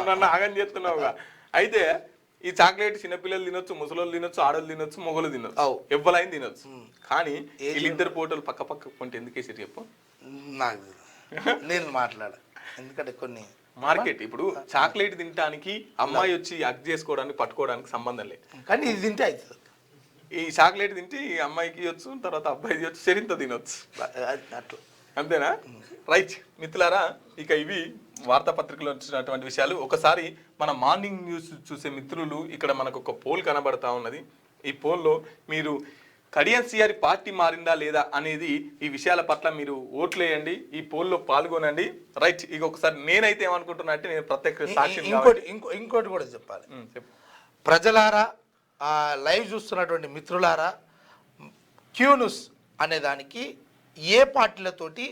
నన్ను ఆగం చేస్తున్నావుగా. అయితే ఈ చాక్లెట్ చిన్నపిల్లలు తినొచ్చు, ముసలోళ్ళు తినొచ్చు, ఆడోళ్ళు తినొచ్చు, మొగలు తినొచ్చు, ఎవ్వలైన తినొచ్చు. కానీ వీళ్ళిద్దరు ఫోటోలు పక్క పక్క కొంటే ఎందుకేసారు చెప్పు? నాకు నేను మాట్లాడ, ఎందుకంటే కొన్ని మార్కెట్ ఇప్పుడు చాక్లెట్ తినడానికి అమ్మాయి వచ్చి అగ్ చేసుకోవడానికి పట్టుకోవడానికి సంబంధం లేదు, కానీ ఇది తింటే అవుతుంది. ఈ చాక్లెట్ తింటే ఈ అమ్మాయికి ఇవ్వచ్చు, తర్వాత అబ్బాయి తినొచ్చు, శరీరంతో తినొచ్చు, అట్లా అంతేనా? రైట్ మిత్రులారా, ఇక ఇవి వార్తాపత్రికలో వచ్చినటువంటి విషయాలు. ఒకసారి మన మార్నింగ్ న్యూస్ చూసే మిత్రులు ఇక్కడ మనకు ఒక పోల్ కనబడతా ఉన్నది. ఈ పోల్లో మీరు కడియం సిఆర్ పార్టీ మారిందా లేదా అనేది ఈ విషయాల పట్ల మీరు ఓట్లేయండి, ఈ పోల్లో పాల్గొనండి. రైట్, ఇక ఒకసారి నేనైతే ఏమనుకుంటున్నా అంటే నేను ప్రత్యేక సాక్షి ఇంకోటి కూడా చెప్పాలి. ప్రజలారా, లైవ్ చూస్తున్నటువంటి మిత్రులారా, క్యూన్యూస్ అనే దానికి ఏ పార్టీలతోటి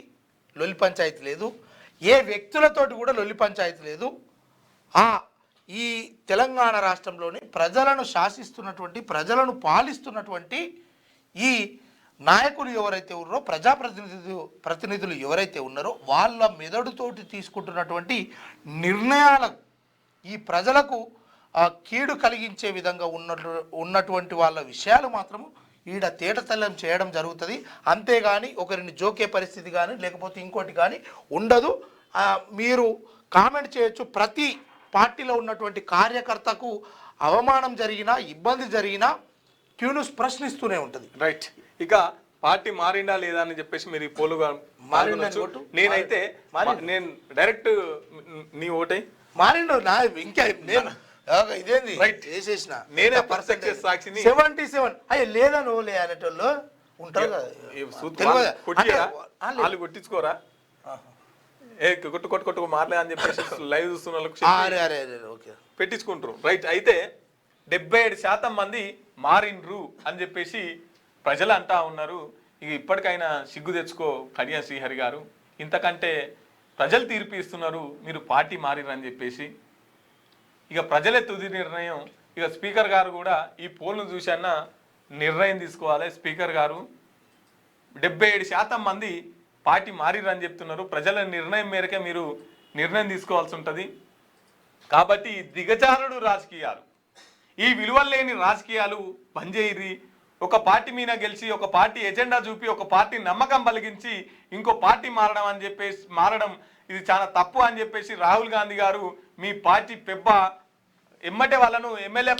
లొల్లి పంచాయతీ లేదు, ఏ వ్యక్తులతోటి కూడా లొల్లి పంచాయతీ లేదు. ఈ తెలంగాణ రాష్ట్రంలోని ప్రజలను శాసిస్తున్నటువంటి, ప్రజలను పాలిస్తున్నటువంటి ఈ నాయకులు ఎవరైతే ఉన్నారో, ప్రతినిధులు ఎవరైతే ఉన్నారో వాళ్ళ మెదడుతోటి తీసుకుంటున్నటువంటి నిర్ణయాలకు, ఈ ప్రజలకు కీడు కలిగించే విధంగా ఉన్నటువంటి వాళ్ళ విషయాలు మాత్రము ఈడ తేటతెల్లం చేయడం జరుగుతుంది. అంతేగాని ఒకరిని జోకే పరిస్థితి కానీ లేకపోతే ఇంకోటి కానీ ఉండదు. మీరు కామెంట్ చేయొచ్చు. ప్రతి పార్టీలో ఉన్నటువంటి కార్యకర్తకు అవమానం జరిగినా, ఇబ్బంది జరిగినా క్యూన్యూస్ ప్రశ్నిస్తూనే ఉంటుంది. రైట్, ఇక పార్టీ మారిందా లేదా అని చెప్పేసి మీరు పోలుగా నేనైతే నేను డైరెక్ట్ నీ ఓటై మారిండు నా ఇంకా నేను ఇదేంది చేసేసిన నేనే పర్ఫెక్ట్ సాక్షిని 77 అయ్యే లేదా నువ్వులే అనేటోళ్ళు ఉంటారు కదా, వాళ్ళు కొట్టించుకోరా, కొట్టు మారలే అని చెప్పేసి లైవ్ చూస్తున్న వాళ్ళకి పెట్టించుకుంటారు. రైట్, అయితే 77% మంది మారిండ్రు అని చెప్పేసి ప్రజలు అంటా ఉన్నారు. ఇక ఇప్పటికైనా సిగ్గు తెచ్చుకో కడియం శ్రీహరి గారు, ఇంతకంటే ప్రజలు తీర్పు ఇస్తున్నారు, మీరు పార్టీ మారిరని చెప్పేసి. ఇక ప్రజలే తుది నిర్ణయం. ఇక స్పీకర్ గారు కూడా ఈ పోల్ను చూసన్నా నిర్ణయం తీసుకోవాలి. స్పీకర్ గారు 77% మంది పార్టీ మారిరని చెప్తున్నారు. ప్రజల నిర్ణయం మేరకే మీరు నిర్ణయం తీసుకోవాల్సి ఉంటుంది. కాబట్టి దిగజారుడు రాజకీయాలు, ఈ విలువలు లేని రాజకీయాలు పనిచేయరి. ఒక పార్టీ మీద గెలిచి, ఒక పార్టీ ఎజెండా చూపి, ఒక పార్టీ నమ్మకం కలిగించి ఇంకో పార్టీ మారడం ఇది చాలా తప్పు అని చెప్పేసి రాహుల్ గాంధీ గారు మీ పార్టీ పెబ్బ ఎమ్మటే వాళ్ళను ఎమ్మెల్యే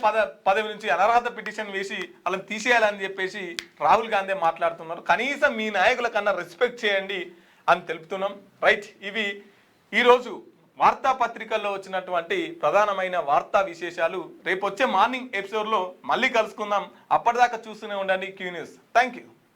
పదవి నుంచి అనర్హత పిటిషన్ వేసి వాళ్ళని తీసేయాలని చెప్పేసి రాహుల్ గాంధీ మాట్లాడుతున్నారు. కనీసం మీ నాయకుల కన్నా రెస్పెక్ట్ చేయండి అని తెలుపుతున్నాం. రైట్, ఇవి ఈరోజు వార్తాపత్రికల్లో వచ్చినటువంటి ప్రధానమైన వార్తా విశేషాలు. రేపు వచ్చే మార్నింగ్ ఎపిసోడ్లో మళ్ళీ కలుసుకుందాం. అప్పటిదాకా చూస్తూనే ఉండండి క్యూ న్యూస్. Thank you.